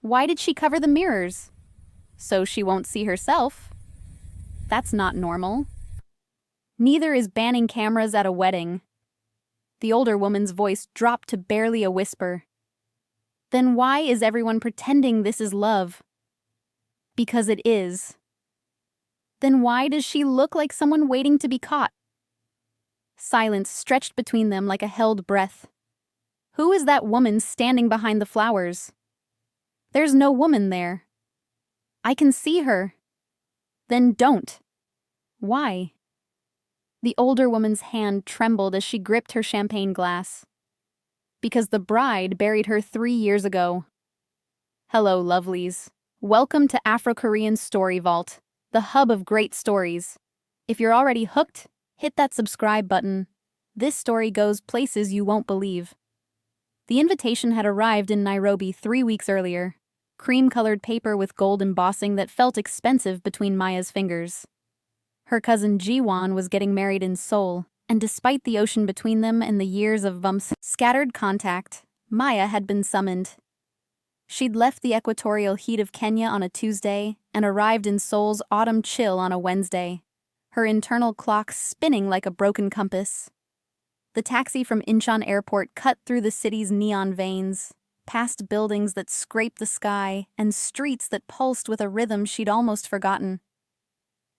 Why did she cover the mirrors? So she won't see herself. That's not normal. Neither is banning cameras at a wedding. The older woman's voice dropped to barely a whisper. Then why is everyone pretending this is love? Because it is. Then why does she look like someone waiting to be caught? Silence stretched between them like a held breath. Who is that woman standing behind the flowers? There's no woman there. I can see her. Then don't. Why? The older woman's hand trembled as she gripped her champagne glass. Because the bride buried her 3 years ago. Hello, lovelies. Welcome to Afro-Korean Story Vault, the hub of great stories. If you're already hooked, hit that subscribe button. This story goes places you won't believe. The invitation had arrived in Nairobi 3 weeks earlier. Cream-colored paper with gold embossing that felt expensive between Maya's fingers. Her cousin Jiwon was getting married in Seoul, and despite the ocean between them and the years of scattered contact, Maya had been summoned. She'd left the equatorial heat of Kenya on a Tuesday and arrived in Seoul's autumn chill on a Wednesday, her internal clock spinning like a broken compass. The taxi from Incheon Airport cut through the city's neon veins, past buildings that scraped the sky and streets that pulsed with a rhythm she'd almost forgotten.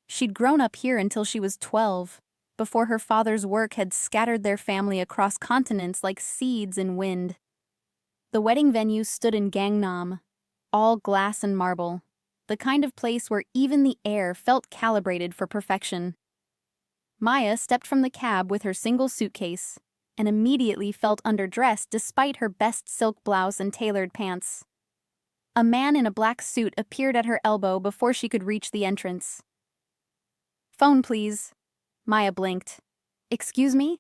She'd grown up here until she was 12, before her father's work had scattered their family across continents like seeds in wind. The wedding venue stood in Gangnam, all glass and marble, the kind of place where even the air felt calibrated for perfection. Maya stepped from the cab with her single suitcase and immediately felt underdressed despite her best silk blouse and tailored pants. A man in a black suit appeared at her elbow before she could reach the entrance. Phone, please. Maya blinked. Excuse me?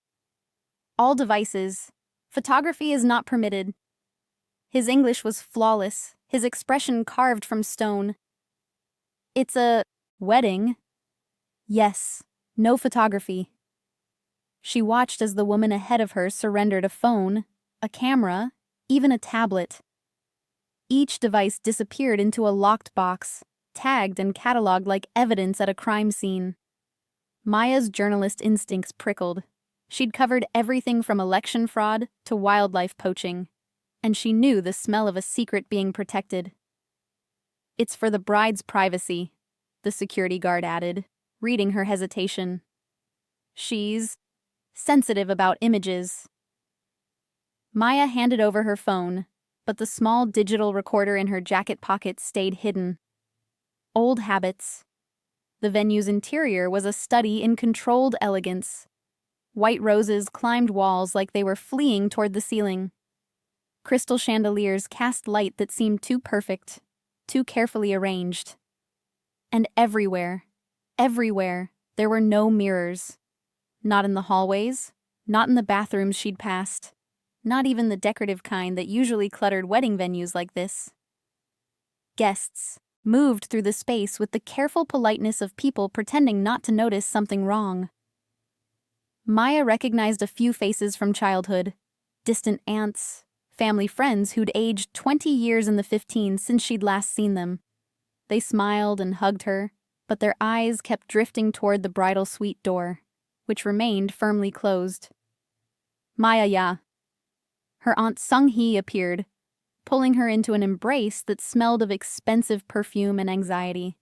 All devices. Photography is not permitted. His English was flawless, his expression carved from stone. It's a wedding. Yes, no photography. She watched as the woman ahead of her surrendered a phone, a camera, even a tablet. Each device disappeared into a locked box, tagged and cataloged like evidence at a crime scene. Maya's journalist instincts prickled. She'd covered everything from election fraud to wildlife poaching, and she knew the smell of a secret being protected. It's for the bride's privacy, the security guard added, reading her hesitation. She's sensitive about images. Maya handed over her phone, but the small digital recorder in her jacket pocket stayed hidden. Old habits. The venue's interior was a study in controlled elegance. White roses climbed walls like they were fleeing toward the ceiling. Crystal chandeliers cast light that seemed too perfect, too carefully arranged. And everywhere, there were no mirrors. Not in the hallways, not in the bathrooms she'd passed, not even the decorative kind that usually cluttered wedding venues like this. Guests moved through the space with the careful politeness of people pretending not to notice something wrong. Maya recognized a few faces from childhood, distant aunts, family friends who'd aged 20 years in the 15 since she'd last seen them. They smiled and hugged her, but their eyes kept drifting toward the bridal suite door, which remained firmly closed. Maya, ya. Her aunt Sung-hee appeared, pulling her into an embrace that smelled of expensive perfume and anxiety.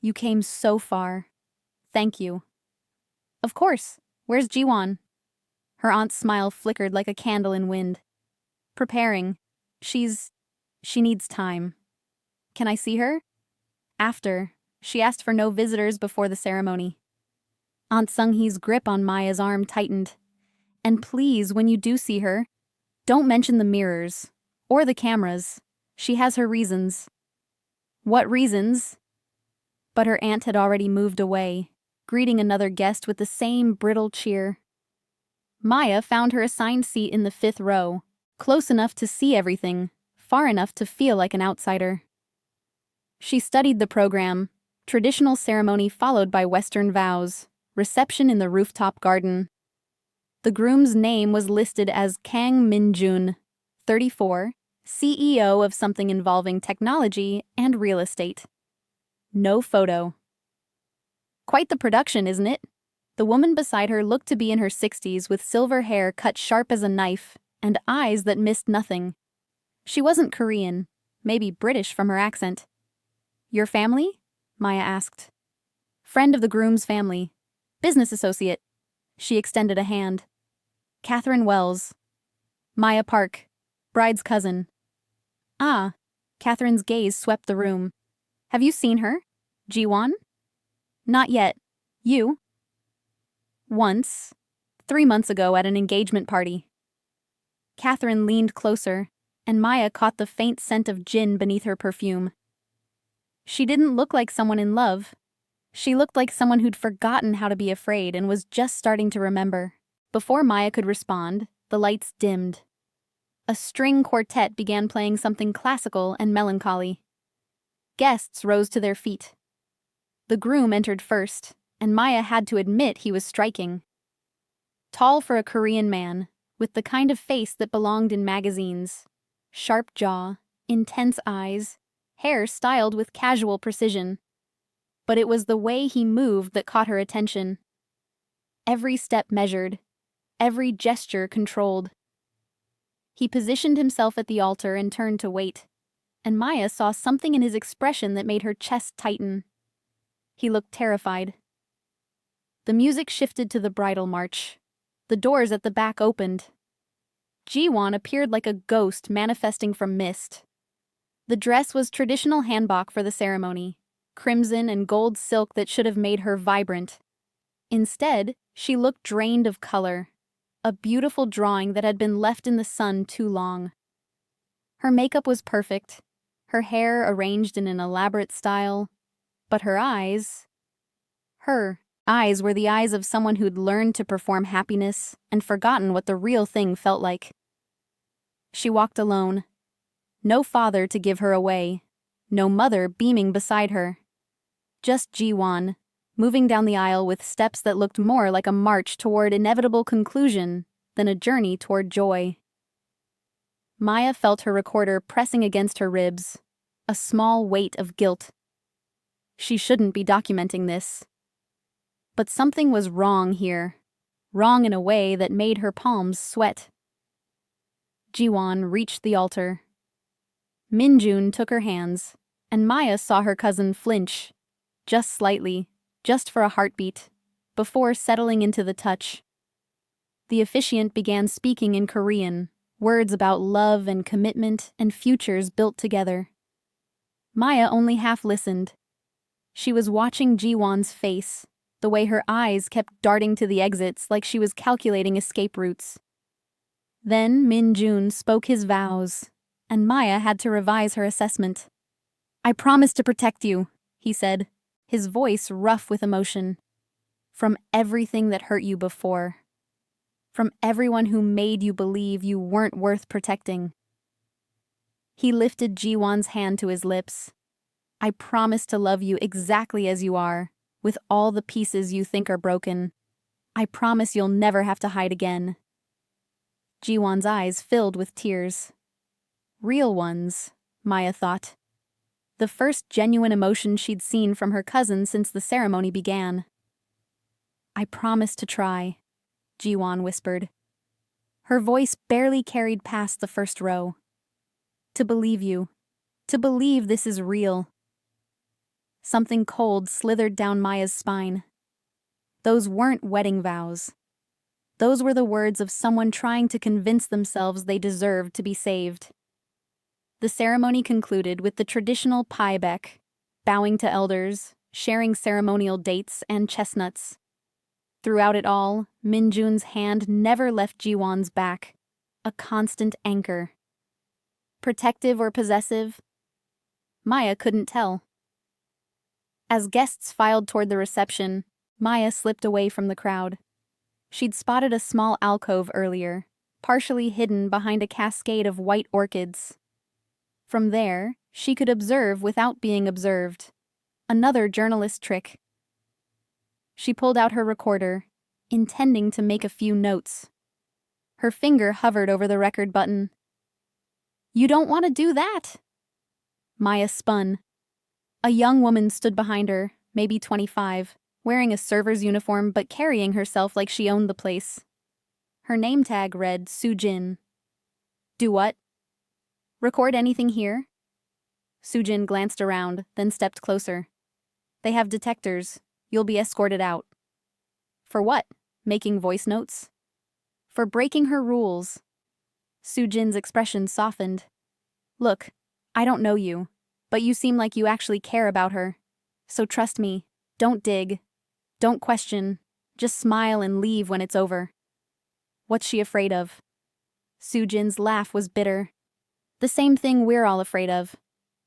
You came so far. Thank you. Of course. Where's Jiwon? Her aunt's smile flickered like a candle in wind. Preparing. She needs time. Can I see her? After. She asked for no visitors before the ceremony. Aunt Sung-hee's grip on Maya's arm tightened. And please, when you do see her, don't mention the mirrors. Or the cameras. She has her reasons. What reasons? But her aunt had already moved away, greeting another guest with the same brittle cheer. Maya found her assigned seat in the 5th row, close enough to see everything, far enough to feel like an outsider. She studied the program, traditional ceremony followed by Western vows, reception in the rooftop garden. The groom's name was listed as Kang Min-jun, 34, CEO of something involving technology and real estate. No photo. Quite the production, isn't it? The woman beside her looked to be in her 60s with silver hair cut sharp as a knife and eyes that missed nothing. She wasn't Korean, maybe British from her accent. Your family? Maya asked. Friend of the groom's family. Business associate. She extended a hand. Catherine Wells. Maya Park. Bride's cousin. Ah. Catherine's gaze swept the room. Have you seen her? Ji-won? Not yet. You? Once. 3 months ago at an engagement party. Catherine leaned closer, and Maya caught the faint scent of gin beneath her perfume. She didn't look like someone in love. She looked like someone who'd forgotten how to be afraid and was just starting to remember. Before Maya could respond, the lights dimmed. A string quartet began playing something classical and melancholy. Guests rose to their feet. The groom entered first, and Maya had to admit he was striking. Tall for a Korean man, with the kind of face that belonged in magazines. Sharp jaw, intense eyes, hair styled with casual precision. But it was the way he moved that caught her attention. Every step measured, every gesture controlled. He positioned himself at the altar and turned to wait, and Maya saw something in his expression that made her chest tighten. He looked terrified. The music shifted to the bridal march. The doors at the back opened. Ji-won appeared like a ghost manifesting from mist. The dress was traditional hanbok for the ceremony, crimson and gold silk that should have made her vibrant. Instead, she looked drained of color, a beautiful drawing that had been left in the sun too long. Her makeup was perfect, her hair arranged in an elaborate style, but her eyes were the eyes of someone who'd learned to perform happiness and forgotten what the real thing felt like. She walked alone. No father to give her away, no mother beaming beside her. Just Ji-won, moving down the aisle with steps that looked more like a march toward inevitable conclusion than a journey toward joy. Maya felt her recorder pressing against her ribs, a small weight of guilt. She shouldn't be documenting this. But something was wrong here, wrong in a way that made her palms sweat. Ji-won reached the altar. Min-jun took her hands, and Maya saw her cousin flinch, just slightly, just for a heartbeat, before settling into the touch. The officiant began speaking in Korean, words about love and commitment and futures built together. Maya only half listened. She was watching Ji-won's face, the way her eyes kept darting to the exits like she was calculating escape routes. Then Min-jun spoke his vows, and Maya had to revise her assessment. I promise to protect you, he said, his voice rough with emotion. From everything that hurt you before. From everyone who made you believe you weren't worth protecting. He lifted Ji-won's hand to his lips. I promise to love you exactly as you are, with all the pieces you think are broken. I promise you'll never have to hide again. Ji-won's eyes filled with tears. Real ones, Maya thought. The first genuine emotion she'd seen from her cousin since the ceremony began. I promise to try, Ji-won whispered. Her voice barely carried past the first row. To believe you. To believe this is real. Something cold slithered down Maya's spine. Those weren't wedding vows. Those were the words of someone trying to convince themselves they deserved to be saved. The ceremony concluded with the traditional pieback, bowing to elders, sharing ceremonial dates and chestnuts. Throughout it all, Min-jun's hand never left Ji-won's back, a constant anchor. Protective or possessive? Maya couldn't tell. As guests filed toward the reception, Maya slipped away from the crowd. She'd spotted a small alcove earlier, partially hidden behind a cascade of white orchids. From there, she could observe without being observed. Another journalist trick. She pulled out her recorder, intending to make a few notes. Her finger hovered over the record button. You don't want to do that. Maya spun. A young woman stood behind her, maybe 25, wearing a server's uniform but carrying herself like she owned the place. Her name tag read Sujin. Do what? Record anything here? Sujin glanced around, then stepped closer. They have detectors. You'll be escorted out. For what? Making voice notes? For breaking her rules. Sujin's expression softened. Look, I don't know you, but you seem like you actually care about her. So trust me, don't dig. Don't question. Just smile and leave when it's over. What's she afraid of? Sujin's laugh was bitter. The same thing we're all afraid of.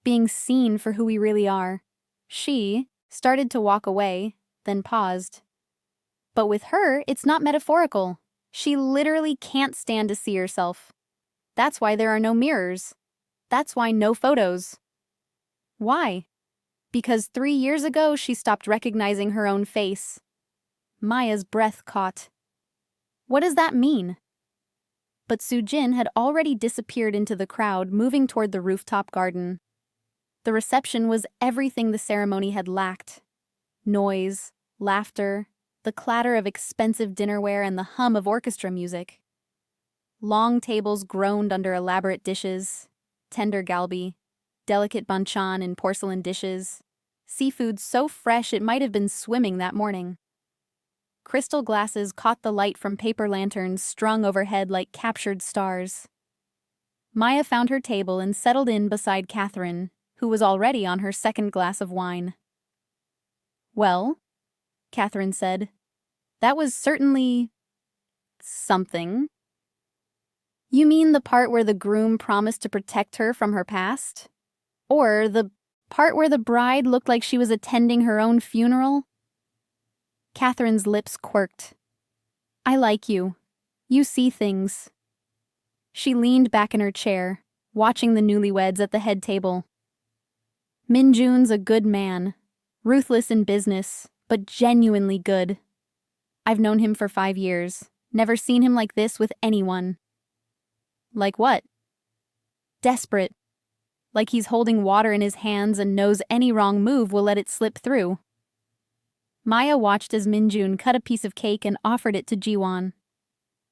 Being seen for who we really are. She started to walk away, then paused. But with her, it's not metaphorical. She literally can't stand to see herself. That's why there are no mirrors. That's why no photos. Why? Because 3 years ago she stopped recognizing her own face. Maya's breath caught. What does that mean? But Sujin had already disappeared into the crowd, moving toward the rooftop garden. The reception was everything the ceremony had lacked. Noise, laughter, the clatter of expensive dinnerware and the hum of orchestra music. Long tables groaned under elaborate dishes, tender galbi, delicate banchan in porcelain dishes, seafood so fresh it might have been swimming that morning. Crystal glasses caught the light from paper lanterns strung overhead like captured stars. Maya found her table and settled in beside Catherine, who was already on her second glass of wine. Well, Catherine said, that was certainly something. You mean the part where the groom promised to protect her from her past? Or the part where the bride looked like she was attending her own funeral? Catherine's lips quirked. I like you. You see things. She leaned back in her chair, watching the newlyweds at the head table. Minjun's a good man, ruthless in business, but genuinely good. I've known him for 5 years, never seen him like this with anyone. Like what? Desperate. Like he's holding water in his hands and knows any wrong move will let it slip through. Maya watched as Minjun cut a piece of cake and offered it to Jiwon.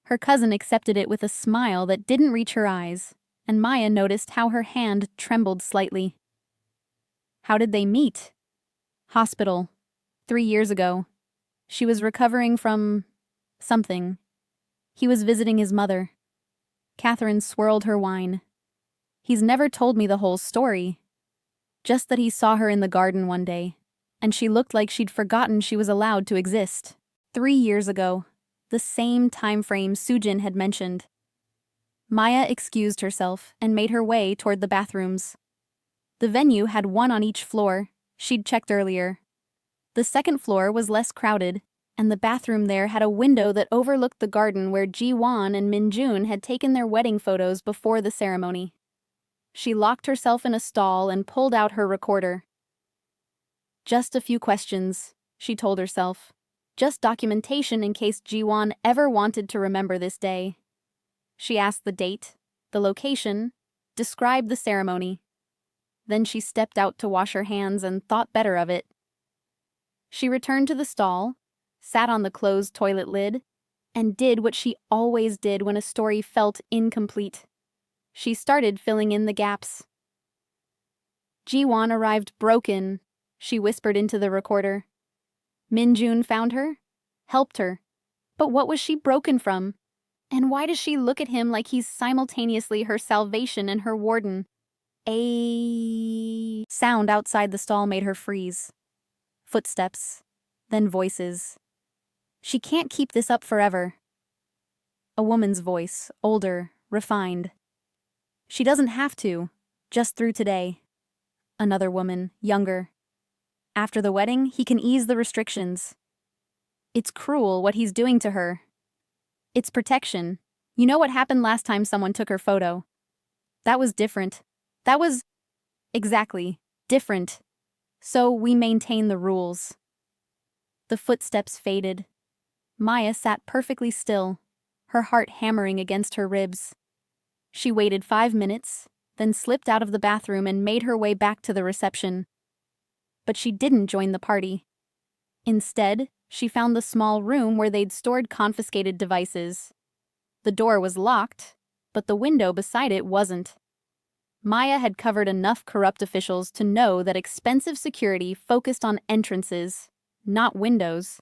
Her cousin accepted it with a smile that didn't reach her eyes, and Maya noticed how her hand trembled slightly. How did they meet? Hospital. 3 years ago. She was recovering from something. He was visiting his mother. Catherine swirled her wine. He's never told me the whole story. Just that he saw her in the garden one day, and she looked like she'd forgotten she was allowed to exist. 3 years ago, the same time frame Sujin had mentioned. Maya excused herself and made her way toward the bathrooms. The venue had one on each floor. She'd checked earlier. The second floor was less crowded, and the bathroom there had a window that overlooked the garden where Ji-won and Min-jun had taken their wedding photos before the ceremony. She locked herself in a stall and pulled out her recorder. Just a few questions, she told herself. Just documentation in case Ji-won ever wanted to remember this day. She asked the date, the location, described the ceremony. Then she stepped out to wash her hands and thought better of it. She returned to the stall, sat on the closed toilet lid, and did what she always did when a story felt incomplete. She started filling in the gaps. Ji-won arrived broken, she whispered into the recorder. Min-jun found her, helped her. But what was she broken from? And why does she look at him like he's simultaneously her salvation and her warden? A sound outside the stall made her freeze. Footsteps, then voices. She can't keep this up forever. A woman's voice, older, refined. She doesn't have to, just through today. Another woman, younger. After the wedding, he can ease the restrictions. It's cruel what he's doing to her. It's protection. You know what happened last time someone took her photo? That was different. That was exactly different. So we maintain the rules. The footsteps faded. Maya sat perfectly still, her heart hammering against her ribs. She waited 5 minutes, then slipped out of the bathroom and made her way back to the reception. But she didn't join the party. Instead, she found the small room where they'd stored confiscated devices. The door was locked, but the window beside it wasn't. Maya had covered enough corrupt officials to know that expensive security focused on entrances, not windows.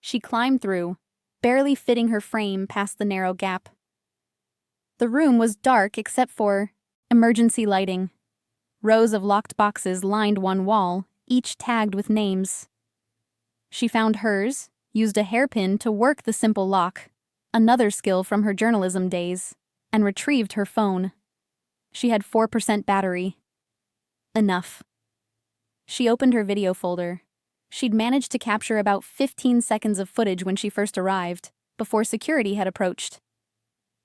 She climbed through, barely fitting her frame past the narrow gap. The room was dark except for emergency lighting. Rows of locked boxes lined one wall, each tagged with names. She found hers, used a hairpin to work the simple lock, another skill from her journalism days, and retrieved her phone. She had 4% battery. Enough. She opened her video folder. She'd managed to capture about 15 seconds of footage when she first arrived, before security had approached.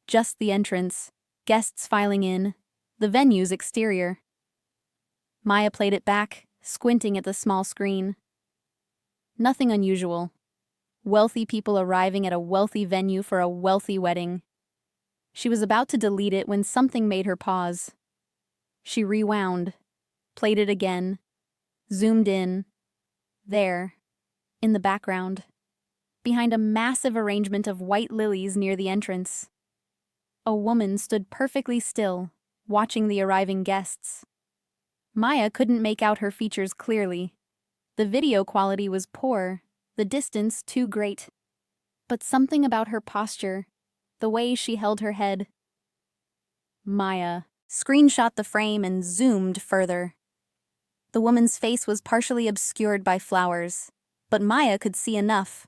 Just the entrance, guests filing in, the venue's exterior. Maya played it back, squinting at the small screen. Nothing unusual. Wealthy people arriving at a wealthy venue for a wealthy wedding. She was about to delete it when something made her pause. She rewound, played it again, zoomed in. There, in the background, behind a massive arrangement of white lilies near the entrance. A woman stood perfectly still, watching the arriving guests. Maya couldn't make out her features clearly. The video quality was poor, the distance too great. But something about her posture, the way she held her head. Maya screenshot the frame and zoomed further. The woman's face was partially obscured by flowers, but Maya could see enough.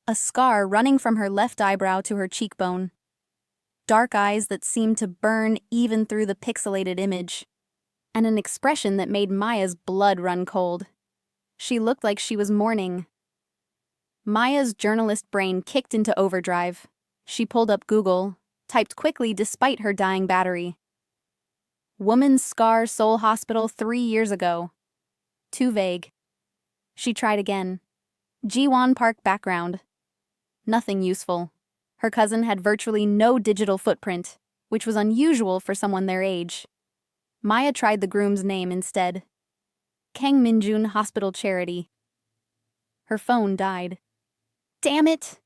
A scar running from her left eyebrow to her cheekbone. Dark eyes that seemed to burn even through the pixelated image. And an expression that made Maya's blood run cold. She looked like she was mourning. Maya's journalist brain kicked into overdrive. She pulled up Google, typed quickly despite her dying battery. Woman's scar Seoul hospital 3 years ago. Too vague. She tried again. Jiwon Park background. Nothing useful. Her cousin had virtually no digital footprint, which was unusual for someone their age. Maya tried the groom's name instead. Kang Minjun Hospital Charity. Her phone died. Damn it!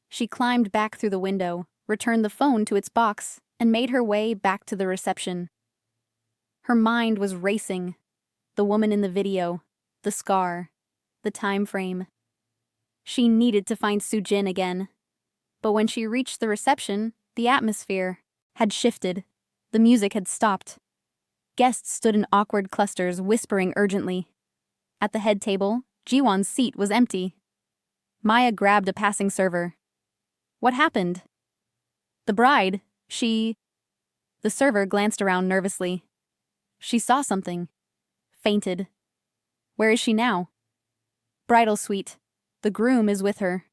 She climbed back through the window, returned the phone to its box, and made her way back to the reception. Her mind was racing. The woman in the video, the scar, the time frame. She needed to find Sujin again. But when she reached the reception, the atmosphere had shifted. The music had stopped. Guests stood in awkward clusters, whispering urgently. At the head table, Jiwon's seat was empty. Maya grabbed a passing server. What happened? The bride, The server glanced around nervously. She saw something. Fainted. Where is she now? Bridal suite. The groom is with her.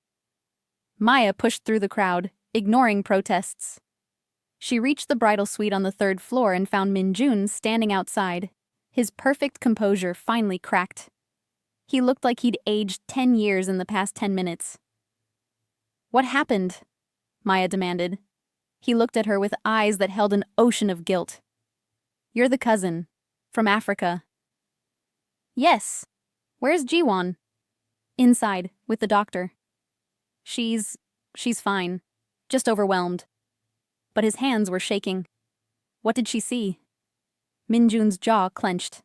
Maya pushed through the crowd, ignoring protests. She reached the bridal suite on the 3rd floor and found Minjun standing outside. His perfect composure finally cracked. He looked like he'd aged 10 years in the past 10 minutes. What happened? Maya demanded. He looked at her with eyes that held an ocean of guilt. You're the cousin. From Africa. Yes. Where's Jiwon? Inside, with the doctor. She's fine. Just overwhelmed. But his hands were shaking. What did she see? Minjun's jaw clenched.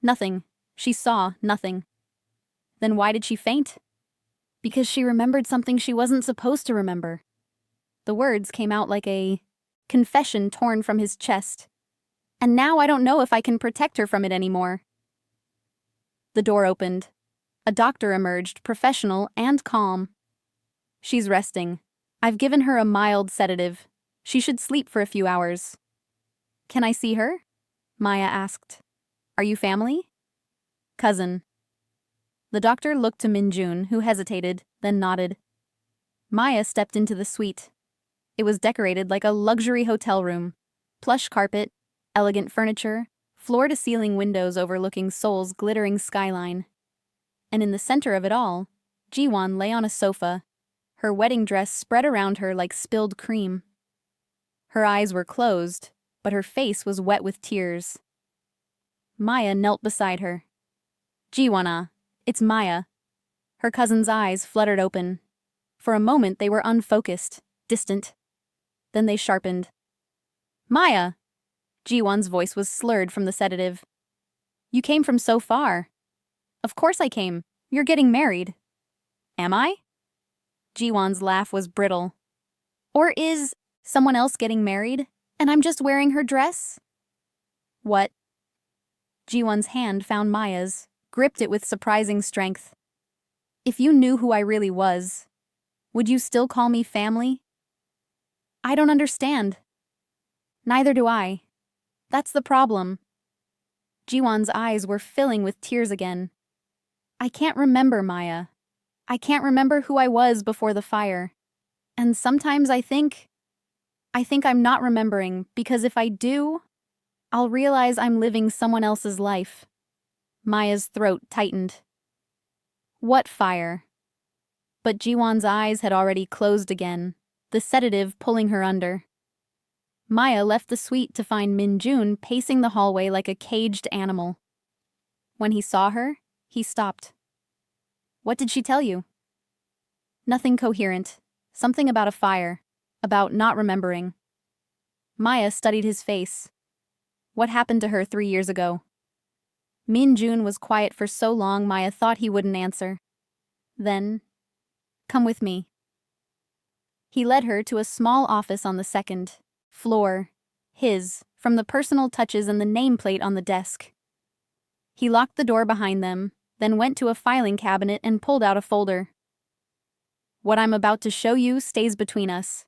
Nothing. She saw nothing. Then why did she faint? Because she remembered something she wasn't supposed to remember. The words came out like a confession torn from his chest. And now I don't know if I can protect her from it anymore. The door opened. A doctor emerged, professional and calm. She's resting. I've given her a mild sedative. She should sleep for a few hours. Can I see her? Maya asked. Are you family? Cousin. The doctor looked to Minjun, who hesitated, then nodded. Maya stepped into the suite. It was decorated like a luxury hotel room. Plush carpet, elegant furniture, floor-to-ceiling windows overlooking Seoul's glittering skyline. And in the center of it all, Jiwon lay on a sofa, her wedding dress spread around her like spilled cream. Her eyes were closed, but her face was wet with tears. Maya knelt beside her. Jiwana, it's Maya. Her cousin's eyes fluttered open. For a moment they were unfocused, distant. Then they sharpened. Maya! Jiwon's voice was slurred from the sedative. You came from so far. Of course I came. You're getting married. Am I? Jiwon's laugh was brittle. Or is someone else getting married, and I'm just wearing her dress? What? Jiwon's hand found Maya's, gripped it with surprising strength. If you knew who I really was, would you still call me family? I don't understand. Neither do I. That's the problem. Jiwon's eyes were filling with tears again. I can't remember, Maya. I can't remember who I was before the fire. And sometimes I think I'm not remembering, because if I do, I'll realize I'm living someone else's life. Maya's throat tightened. What fire? But Jiwon's eyes had already closed again, the sedative pulling her under. Maya left the suite to find Min-jun pacing the hallway like a caged animal. When he saw her, he stopped. What did she tell you? Nothing coherent. Something about a fire. About not remembering. Maya studied his face. What happened to her 3 years ago? Min-jun was quiet for so long Maya thought he wouldn't answer. Then, come with me. He led her to a small office on the second floor, his, from the personal touches and the nameplate on the desk. He locked the door behind them, then went to a filing cabinet and pulled out a folder. What I'm about to show you stays between us.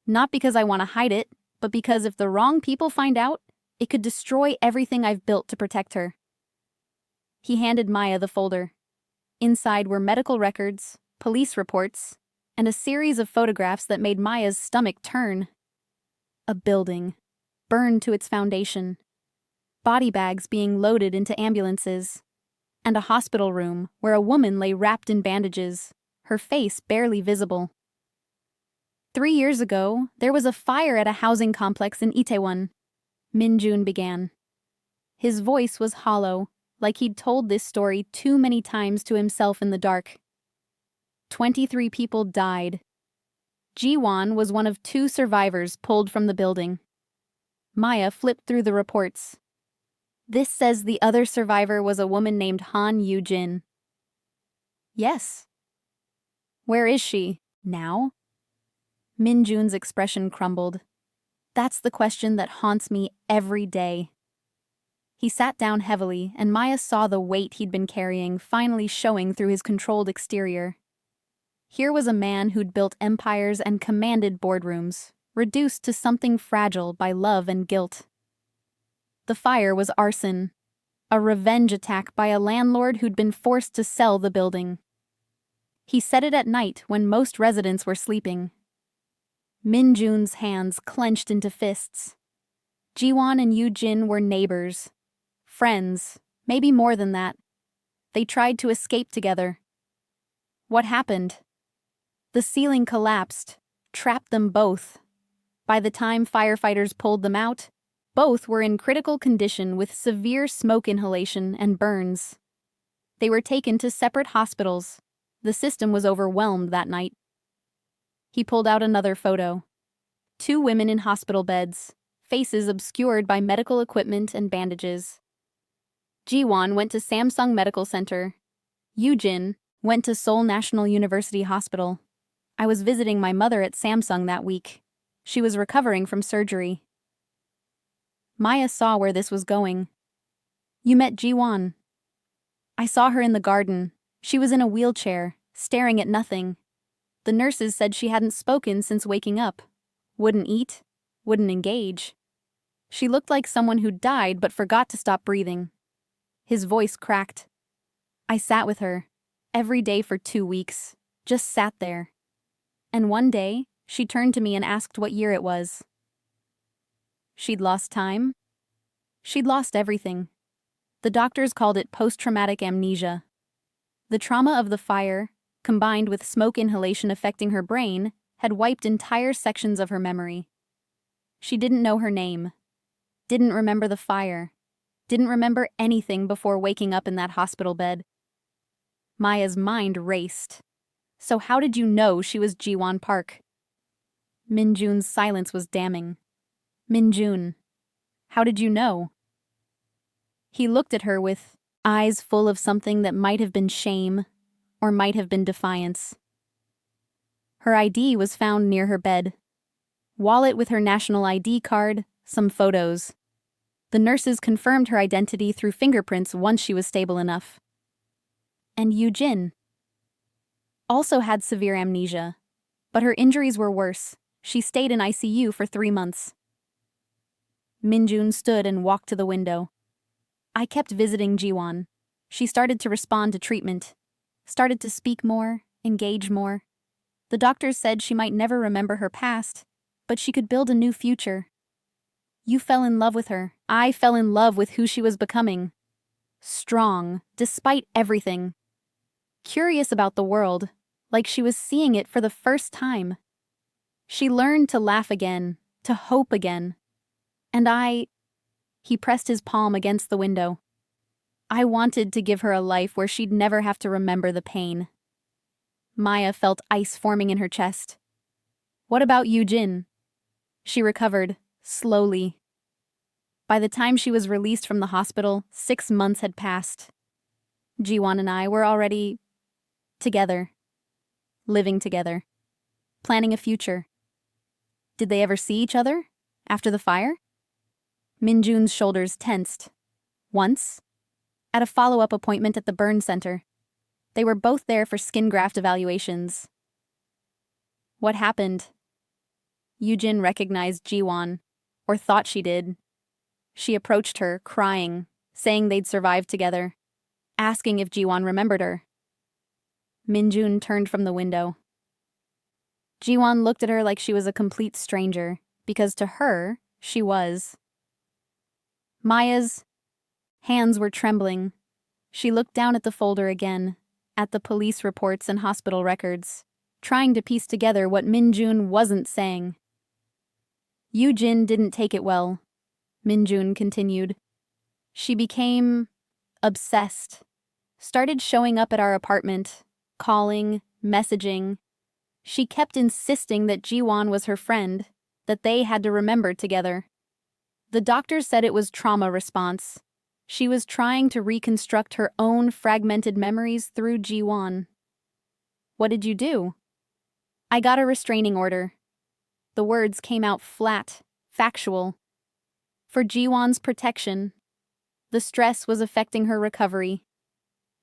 Not because I want to hide it, but because if the wrong people find out, it could destroy everything I've built to protect her. He handed Maya the folder. Inside were medical records, police reports, and a series of photographs that made Maya's stomach turn. A building, burned to its foundation. Body bags being loaded into ambulances. And a hospital room where a woman lay wrapped in bandages, her face barely visible. 3 years ago, there was a fire at a housing complex in Itaewon. Min-jun began. His voice was hollow, like he'd told this story too many times to himself in the dark. 23 people died. Jiwon was one of 2 survivors pulled from the building. Maya flipped through the reports. This says the other survivor was a woman named Han Yoo-jin. Yes. Where is she, now? Min-jun's expression crumbled. That's the question that haunts me every day. He sat down heavily, and Maya saw the weight he'd been carrying finally showing through his controlled exterior. Here was a man who'd built empires and commanded boardrooms, reduced to something fragile by love and guilt. The fire was arson, a revenge attack by a landlord who'd been forced to sell the building. He set it at night when most residents were sleeping. Min-jun's hands clenched into fists. Jiwon and Yoo-jin were neighbors, friends, maybe more than that. They tried to escape together. What happened? The ceiling collapsed, trapped them both. By the time firefighters pulled them out, both were in critical condition with severe smoke inhalation and burns. They were taken to separate hospitals. The system was overwhelmed that night. He pulled out another photo. 2 women in hospital beds, faces obscured by medical equipment and bandages. Jiwon went to Samsung Medical Center. Yoo-jin went to Seoul National University Hospital. I was visiting my mother at Samsung that week. She was recovering from surgery. Maya saw where this was going. You met Jiwon. I saw her in the garden. She was in a wheelchair, staring at nothing. The nurses said she hadn't spoken since waking up. Wouldn't eat, wouldn't engage. She looked like someone who'd died but forgot to stop breathing. His voice cracked. I sat with her, every day for 2 weeks, just sat there. And one day, she turned to me and asked what year it was. She'd lost time. She'd lost everything. The doctors called it post-traumatic amnesia. The trauma of the fire, combined with smoke inhalation affecting her brain, had wiped entire sections of her memory. She didn't know her name. Didn't remember the fire. Didn't remember anything before waking up in that hospital bed. Maya's mind raced. So how did you know she was Jiwon Park? Minjun's silence was damning. Minjun, how did you know? He looked at her with eyes full of something that might have been shame or might have been defiance. Her ID was found near her bed. Wallet with her national ID card, some photos. The nurses confirmed her identity through fingerprints once she was stable enough. And Yujin also had severe amnesia, but her injuries were worse. She stayed in ICU for 3 months. Minjun stood and walked to the window. I kept visiting Jiwon. She started to respond to treatment, started to speak more, engage more. The doctors said she might never remember her past, but she could build a new future. You fell in love with her. I fell in love with who she was becoming. Strong, despite everything. Curious about the world, like she was seeing it for the first time. She learned to laugh again, to hope again. And he pressed his palm against the window. I wanted to give her a life where she'd never have to remember the pain. Maya felt ice forming in her chest. What about Yujin? She recovered, slowly. By the time she was released from the hospital, 6 months had passed. Jiwon and I were already together, living together, planning a future. Did they ever see each other after the fire? Minjun's shoulders tensed. Once, at a follow-up appointment at the burn center. They were both there for skin graft evaluations. What happened? Yujin recognized Jiwon, or thought she did. She approached her, crying, saying they'd survived together, asking if Jiwon remembered her. Minjun turned from the window. Jiwon looked at her like she was a complete stranger, because to her, she was. Maya's hands were trembling. She looked down at the folder again, at the police reports and hospital records, trying to piece together what Minjun wasn't saying. Yujin didn't take it well, Minjun continued. She became obsessed, started showing up at our apartment, calling, messaging. She kept insisting that Jiwon was her friend, that they had to remember together. The doctor said it was trauma response. She was trying to reconstruct her own fragmented memories through Jiwon. What did you do? I got a restraining order. The words came out flat, factual. For Jiwon's protection. The stress was affecting her recovery.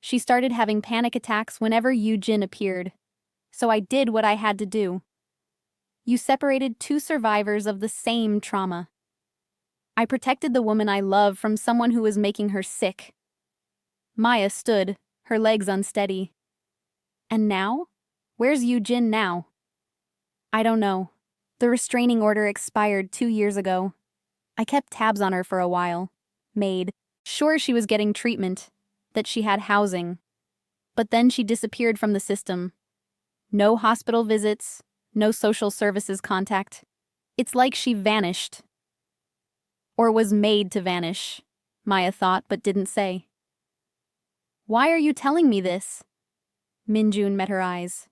She started having panic attacks whenever Yujin appeared. So I did what I had to do. You separated 2 survivors of the same trauma. I protected the woman I love from someone who was making her sick. Maya stood, her legs unsteady. And now? Where's Yujin now? I don't know. The restraining order expired 2 years ago. I kept tabs on her for a while. Made sure she was getting treatment, that she had housing. But then she disappeared from the system. No hospital visits, no social services contact. It's like she vanished. Or was made to vanish, Maya thought but didn't say. Why are you telling me this? Minjun met her eyes.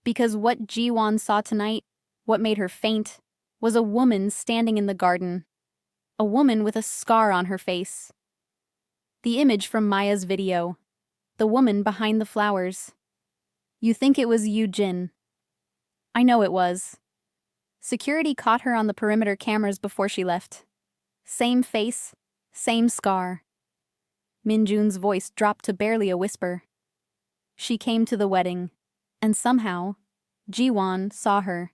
Because what Jiwon saw tonight, what made her faint, was a woman standing in the garden. A woman with a scar on her face. The image from Maya's video. The woman behind the flowers. You think it was Yujin. I know it was. Security caught her on the perimeter cameras before she left. Same face, same scar. Minjun's voice dropped to barely a whisper. She came to the wedding, and somehow, Jiwon saw her.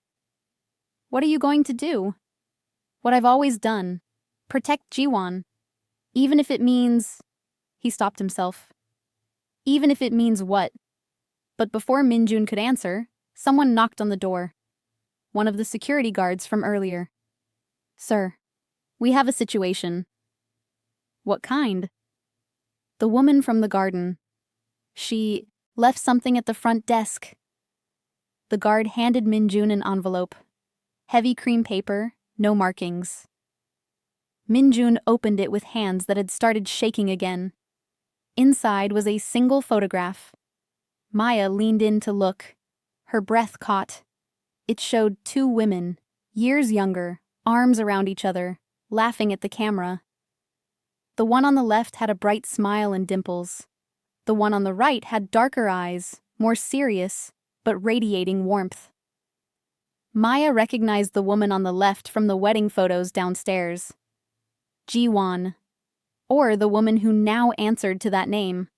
What are you going to do? What I've always done. Protect Jiwon. Even if it means... He stopped himself. Even if it means what? But before Minjun could answer, someone knocked on the door. One of the security guards from earlier. Sir, we have a situation. What kind? The woman from the garden. She left something at the front desk. The guard handed Minjun an envelope. Heavy cream paper, no markings. Minjun opened it with hands that had started shaking again. Inside was a single photograph. Maya leaned in to look. Her breath caught. It showed two women, years younger, arms around each other, laughing at the camera. The one on the left had a bright smile and dimples. The one on the right had darker eyes, more serious, but radiating warmth. Maya recognized the woman on the left from the wedding photos downstairs. Ji-won, or the woman who now answered to that name.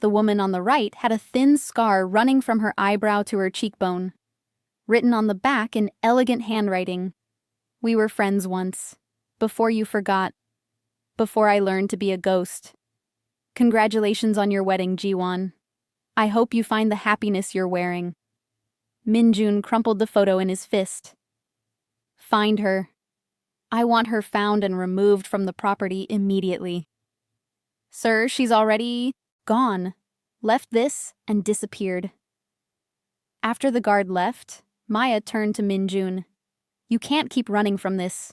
The woman on the right had a thin scar running from her eyebrow to her cheekbone. Written on the back in elegant handwriting. "We were friends once. Before you forgot. Before I learned to be a ghost. Congratulations on your wedding, Ji-won. I hope you find the happiness you're wearing." Minjun crumpled the photo in his fist. "Find her. I want her found and removed from the property immediately." "Sir, she's already gone. Left this and disappeared." After the guard left, Maya turned to Minjun. "You can't keep running from this.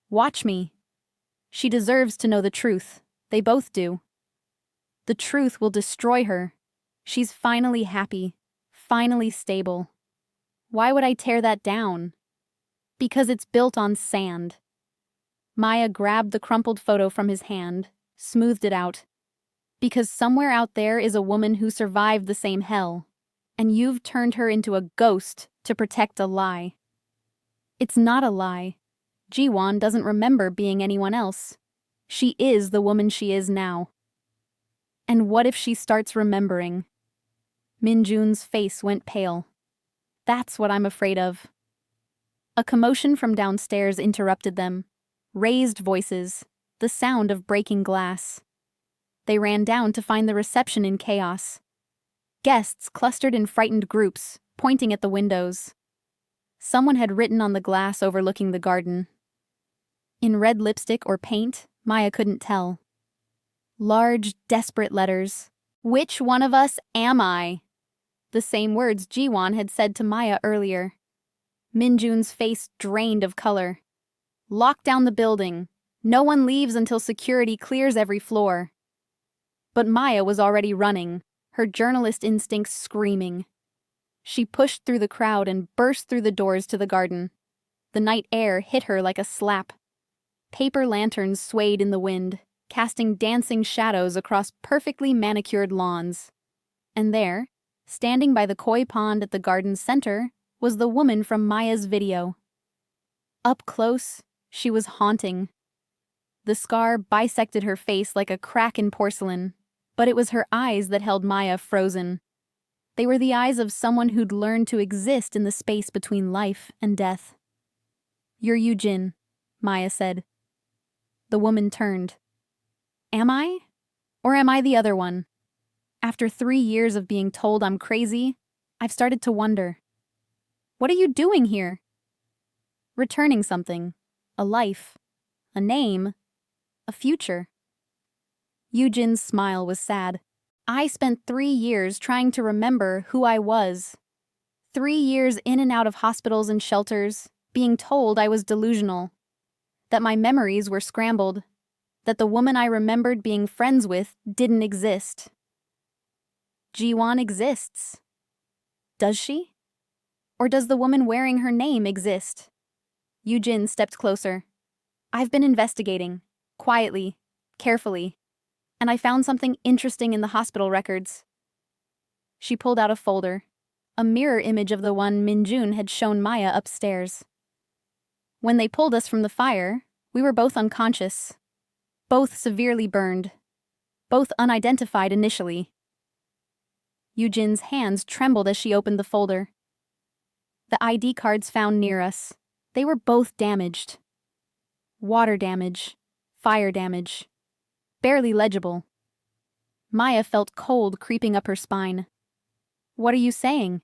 Watch me. She deserves to know the truth. They both do. The truth will destroy her. She's finally happy, finally stable. Why would I tear that down? Because it's built on sand." Maya grabbed the crumpled photo from his hand, smoothed it out. "Because somewhere out there is a woman who survived the same hell, and you've turned her into a ghost to protect a lie." "It's not a lie. Ji-won doesn't remember being anyone else. She is the woman she is now." "And what if she starts remembering?" Minjun's face went pale. "That's what I'm afraid of." A commotion from downstairs interrupted them. Raised voices, the sound of breaking glass. They ran down to find the reception in chaos. Guests clustered in frightened groups, pointing at the windows. Someone had written on the glass overlooking the garden. In red lipstick or paint, Maya couldn't tell. Large, desperate letters. "Which one of us am I?" The same words Ji-won had said to Maya earlier. Minjun's face drained of color. "Lock down the building. No one leaves until security clears every floor." But Maya was already running, her journalist instincts screaming. She pushed through the crowd and burst through the doors to the garden. The night air hit her like a slap. Paper lanterns swayed in the wind, casting dancing shadows across perfectly manicured lawns. And there, standing by the koi pond at the garden's center, was the woman from Maya's video. Up close, she was haunting. The scar bisected her face like a crack in porcelain, but it was her eyes that held Maya frozen. They were the eyes of someone who'd learned to exist in the space between life and death. "You're Yujin," Maya said. The woman turned. "Am I? Or am I the other one? After 3 years of being told I'm crazy, I've started to wonder. What are you doing here?" "Returning something. A life. A name. A future." Yujin's smile was sad. "I spent 3 years trying to remember who I was. 3 years in and out of hospitals and shelters, being told I was delusional. That my memories were scrambled. That the woman I remembered being friends with didn't exist." "Ji-won exists. Does she? Or does the woman wearing her name exist?" Yujin stepped closer. "I've been investigating, quietly, carefully, and I found something interesting in the hospital records." She pulled out a folder, a mirror image of the one Minjun had shown Maya upstairs. "When they pulled us from the fire, we were both unconscious. Both severely burned. Both unidentified initially." Yujin's hands trembled as she opened the folder. "The ID cards found near us. They were both damaged. Water damage, fire damage. Barely legible." Maya felt cold creeping up her spine. "What are you saying?"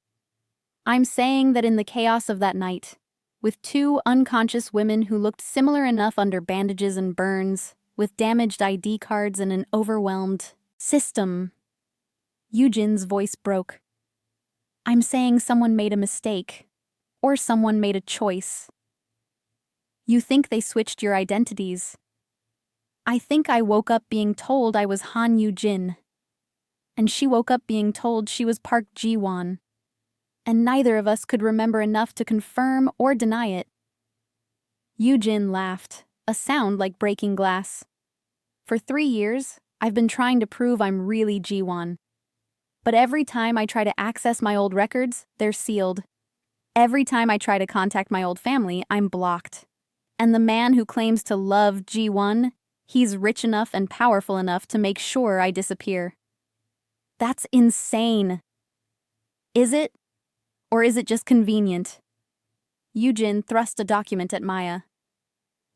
"I'm saying that in the chaos of that night, with 2 unconscious women who looked similar enough under bandages and burns, with damaged ID cards and an overwhelmed system." Yujin's voice broke. "I'm saying someone made a mistake, or someone made a choice. You think they switched your identities, I think I woke up being told I was Han Yu-jin, and she woke up being told she was Park Ji-won, and neither of us could remember enough to confirm or deny it. Yu-jin laughed, a sound like breaking glass. For 3 years, I've been trying to prove I'm really Ji-won. But every time I try to access my old records, they're sealed. Every time I try to contact my old family, I'm blocked. And the man who claims to love Ji-won, he's rich enough and powerful enough to make sure I disappear. That's insane. Is it? Or is it just convenient? Yu-jin thrust a document at Maya.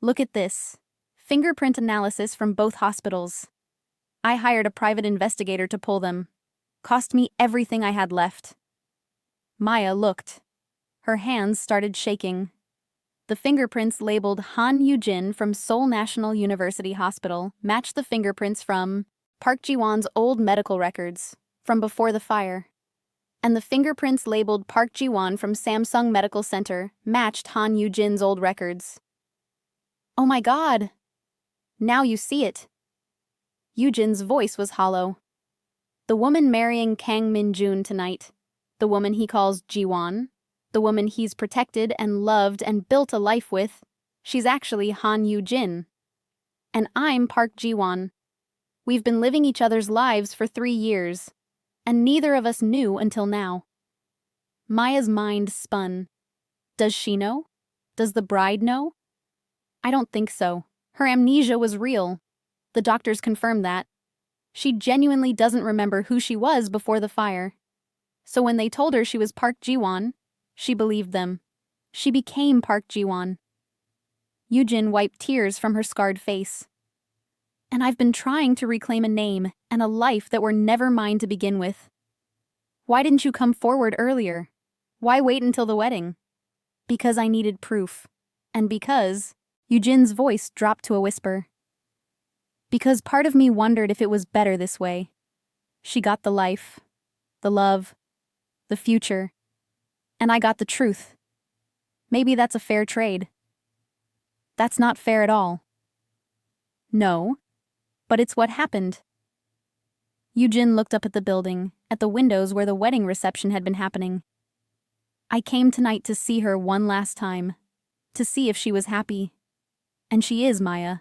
Look at this. Fingerprint analysis from both hospitals. I hired a private investigator to pull them. Cost me everything I had left. Maya looked. Her hands started shaking. The fingerprints labeled Han Yu-jin from Seoul National University Hospital matched the fingerprints from Park Ji-won's old medical records from before the fire. And the fingerprints labeled Park Ji-won from Samsung Medical Center matched Han Yu-jin's old records. Oh my God! Now you see it. Yu-jin's voice was hollow. The woman marrying Kang Min-jun tonight, the woman he calls Ji-won, the woman he's protected and loved and built a life with, she's actually Han Yu-jin. And I'm Park Ji-won. We've been living each other's lives for 3 years, and neither of us knew until now. Maya's mind spun. Does she know? Does the bride know? I don't think so. Her amnesia was real. The doctors confirmed that. She genuinely doesn't remember who she was before the fire. So when they told her she was Park Ji-won, she believed them. She became Park Ji-won. Yu-jin wiped tears from her scarred face. And I've been trying to reclaim a name and a life that were never mine to begin with. Why didn't you come forward earlier? Why wait until the wedding? Because I needed proof. And because Yu-jin's voice dropped to a whisper. Because part of me wondered if it was better this way. She got the life, the love, the future, and I got the truth. Maybe that's a fair trade. That's not fair at all. No, but it's what happened. Yu-jin looked up at the building, at the windows where the wedding reception had been happening. I came tonight to see her one last time, to see if she was happy. And she is, Maya.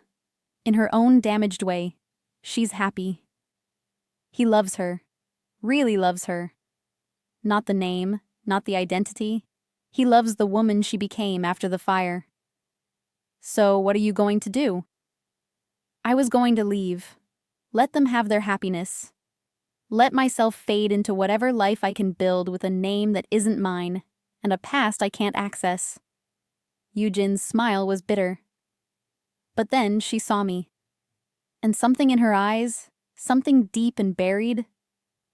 In her own damaged way, she's happy. He loves her, really loves her. Not the name, not the identity. He loves the woman she became after the fire. So what are you going to do? I was going to leave. Let them have their happiness. Let myself fade into whatever life I can build with a name that isn't mine, and a past I can't access. Yu-jin's smile was bitter. But then she saw me. And something in her eyes, something deep and buried,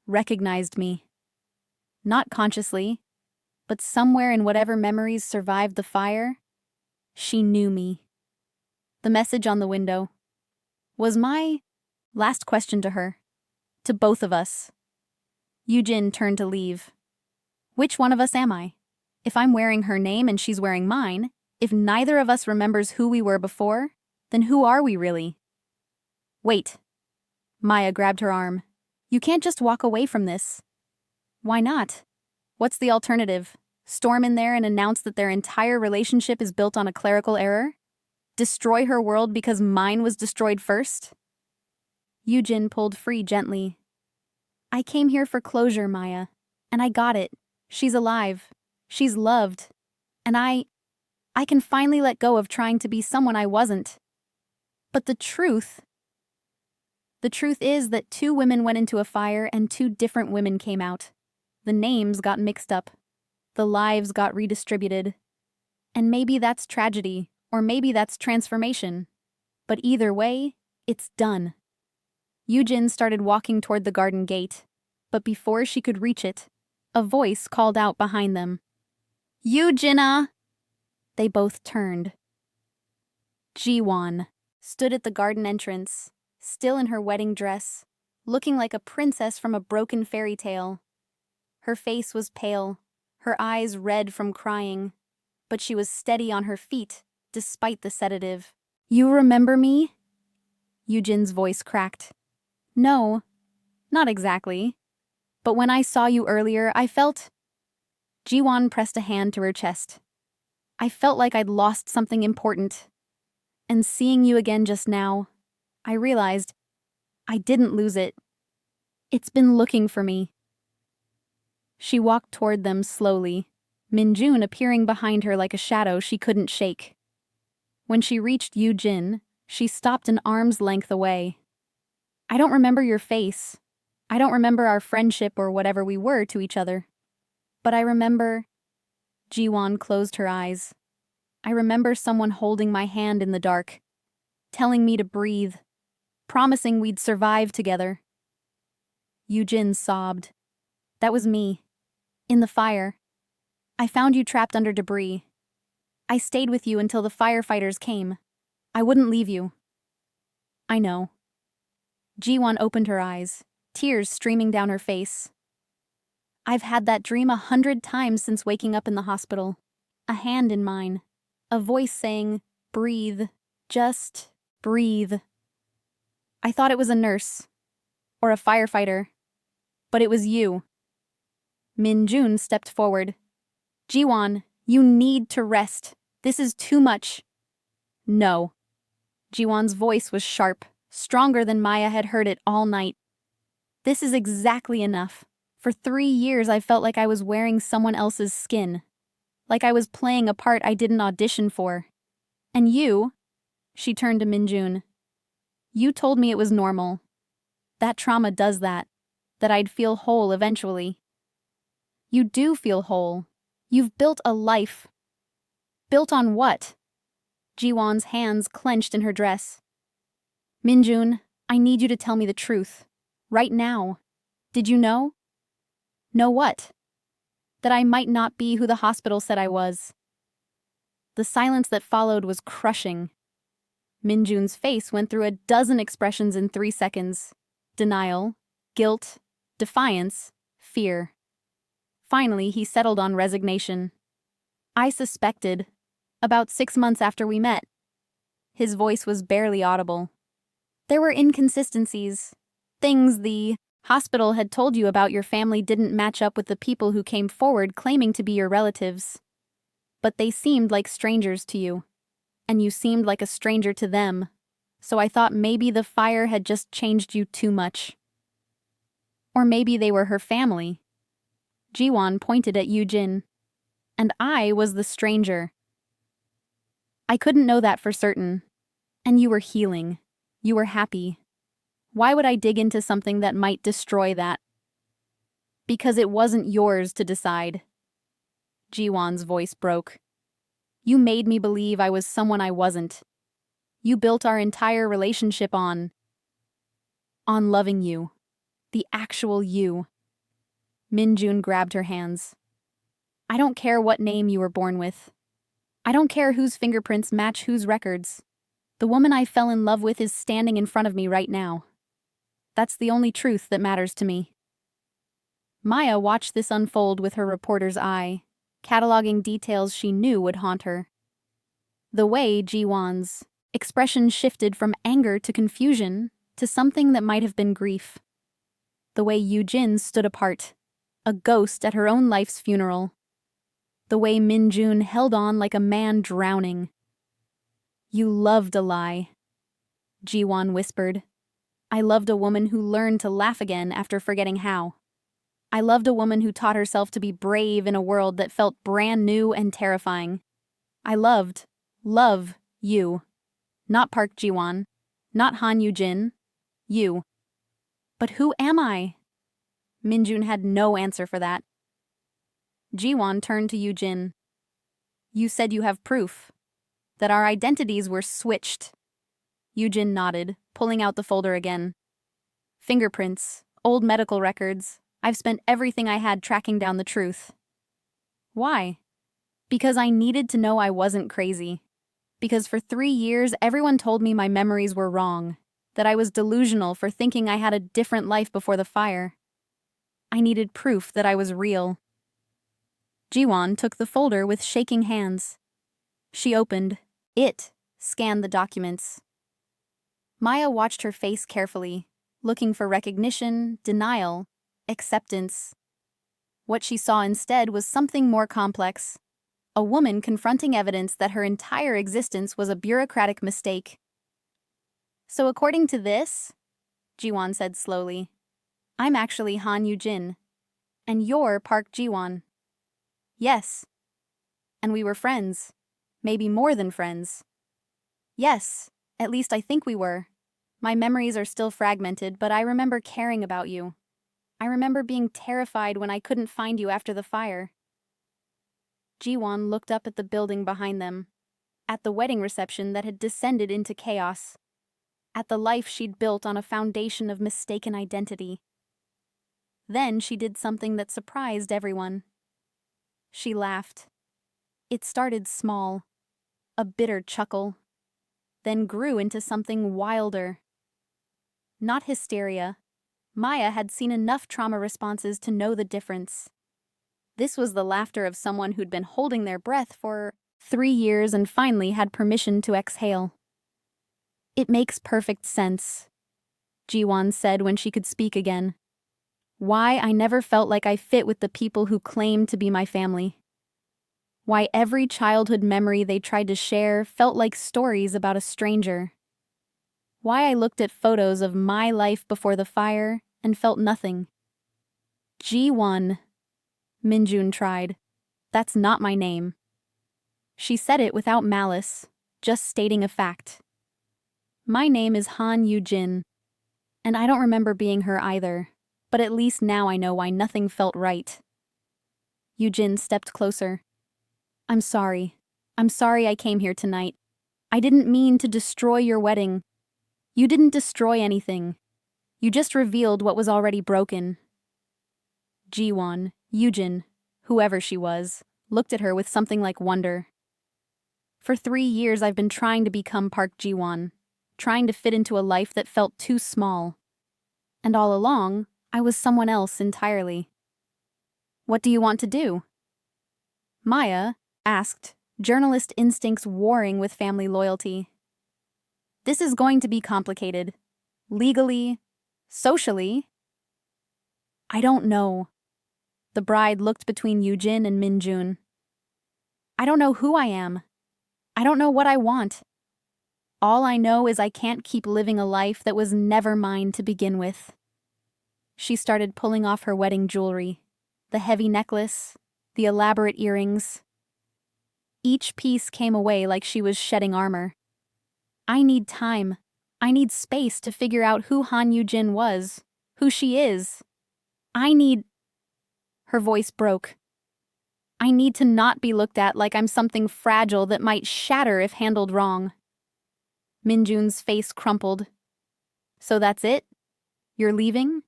recognized me. Not consciously, but somewhere in whatever memories survived the fire, she knew me. The message on the window was my last question to her, to both of us. Yu-jin turned to leave. Which one of us am I? If I'm wearing her name and she's wearing mine, if neither of us remembers who we were before, then who are we really? Wait. Maya grabbed her arm. You can't just walk away from this. Why not? What's the alternative? Storm in there and announce that their entire relationship is built on a clerical error? Destroy her world because mine was destroyed first? Yu-jin pulled free gently. I came here for closure, Maya, and I got it. She's alive. She's loved. And I can finally let go of trying to be someone I wasn't. But the truth is that 2 women went into a fire and 2 different women came out. The names got mixed up. The lives got redistributed. And maybe that's tragedy, or maybe that's transformation. But either way, it's done. Yu-jin started walking toward the garden gate, but before she could reach it, a voice called out behind them. Yu-jin-ah! They both turned. Ji-won stood at the garden entrance, still in her wedding dress, looking like a princess from a broken fairy tale. Her face was pale, her eyes red from crying, but she was steady on her feet, despite the sedative. You remember me? Yujin's voice cracked. No, not exactly. But when I saw you earlier, I felt… Jiwon pressed a hand to her chest. I felt like I'd lost something important. And seeing you again just now, I realized I didn't lose it. It's been looking for me. She walked toward them slowly, Minjun appearing behind her like a shadow she couldn't shake. When she reached Yujin, she stopped an arm's length away. I don't remember your face. I don't remember our friendship or whatever we were to each other. But I remember… Jiwon closed her eyes. I remember someone holding my hand in the dark, telling me to breathe, promising we'd survive together. Yujin sobbed. That was me. In the fire. I found you trapped under debris. I stayed with you until the firefighters came. I wouldn't leave you. I know. Jiwon opened her eyes, tears streaming down her face. I've had that dream 100 times since waking up in the hospital. A hand in mine. A voice saying, breathe. Just breathe. I thought it was a nurse. Or a firefighter. But it was you. Minjun stepped forward. Jiwon, you need to rest. This is too much. No. Jiwon's voice was sharp, stronger than Maya had heard it all night. This is exactly enough. For 3 years I felt like I was wearing someone else's skin. Like I was playing a part I didn't audition for. And you… She turned to Minjun. You told me it was normal. That trauma does that. That I'd feel whole eventually. You do feel whole. You've built a life. Built on what? Jiwon's hands clenched in her dress. Minjun, I need you to tell me the truth. Right now. Did you know? Know what? That I might not be who the hospital said I was. The silence that followed was crushing. Minjun's face went through a dozen expressions in 3 seconds. Denial, guilt, defiance, fear. Finally, he settled on resignation. I suspected, about 6 months after we met. His voice was barely audible. There were inconsistencies. Things the hospital had told you about your family didn't match up with the people who came forward claiming to be your relatives. But they seemed like strangers to you. And you seemed like a stranger to them. So I thought maybe the fire had just changed you too much. Or maybe they were her family. Jiwon pointed at Yujin. And I was the stranger. I couldn't know that for certain. And you were healing. You were happy. Why would I dig into something that might destroy that? Because it wasn't yours to decide. Jiwon's voice broke. You made me believe I was someone I wasn't. You built our entire relationship on loving you. The actual you. Minjun grabbed her hands. I don't care what name you were born with. I don't care whose fingerprints match whose records. The woman I fell in love with is standing in front of me right now. That's the only truth that matters to me. Maya watched this unfold with her reporter's eye, cataloging details she knew would haunt her. The way Jiwon's expression shifted from anger to confusion to something that might have been grief. The way Yujin stood apart, a ghost at her own life's funeral. The way Minjun held on like a man drowning. You loved a lie, Jiwon whispered. I loved a woman who learned to laugh again after forgetting how. I loved a woman who taught herself to be brave in a world that felt brand new and terrifying. I love you. Not Park Jiwon, not Han Yujin, you. But who am I? Minjun had no answer for that. Jiwon turned to Yujin. You said you have proof. That our identities were switched. Yujin nodded, pulling out the folder again. Fingerprints, old medical records. I've spent everything I had tracking down the truth. Why? Because I needed to know I wasn't crazy. Because for 3 years everyone told me my memories were wrong. That I was delusional for thinking I had a different life before the fire. I needed proof that I was real. Jiwon took the folder with shaking hands. She opened. It scanned the documents. Maya watched her face carefully, looking for recognition, denial, acceptance. What she saw instead was something more complex. A woman confronting evidence that her entire existence was a bureaucratic mistake. So according to this, Jiwon said slowly, I'm actually Han Yoo-jin, and you're Park Jiwon. Yes. And we were friends. Maybe more than friends. Yes, at least I think we were. My memories are still fragmented, but I remember caring about you. I remember being terrified when I couldn't find you after the fire. Jiwon looked up at the building behind them, at the wedding reception that had descended into chaos, at the life she'd built on a foundation of mistaken identity. Then she did something that surprised everyone. She laughed. It started small, a bitter chuckle, then grew into something wilder. Not hysteria. Maya had seen enough trauma responses to know the difference. This was the laughter of someone who'd been holding their breath for 3 years and finally had permission to exhale. It makes perfect sense, Jiwon said when she could speak again. Why I never felt like I fit with the people who claimed to be my family. Why every childhood memory they tried to share felt like stories about a stranger. Why I looked at photos of my life before the fire and felt nothing. Ji-won, Minjun tried. That's not my name. She said it without malice, just stating a fact. My name is Han Yoo-jin, and I don't remember being her either, but at least now I know why nothing felt right. Yoo-jin stepped closer. I'm sorry. I'm sorry I came here tonight. I didn't mean to destroy your wedding. You didn't destroy anything. You just revealed what was already broken. Jiwon, Yoo-jin, whoever she was, looked at her with something like wonder. For 3 years I've been trying to become Park Jiwon, trying to fit into a life that felt too small. And all along, I was someone else entirely. What do you want to do? Maya asked, journalist instincts warring with family loyalty. This is going to be complicated. Legally, socially. I don't know. The bride looked between Yoo-jin and Minjun. I don't know who I am. I don't know what I want. All I know is I can't keep living a life that was never mine to begin with. She started pulling off her wedding jewelry, the heavy necklace, the elaborate earrings. Each piece came away like she was shedding armor. I need time. I need space to figure out who Han Yoo-jin was, who she is. I need... Her voice broke. I need to not be looked at like I'm something fragile that might shatter if handled wrong. Minjun's face crumpled. So that's it? You're leaving?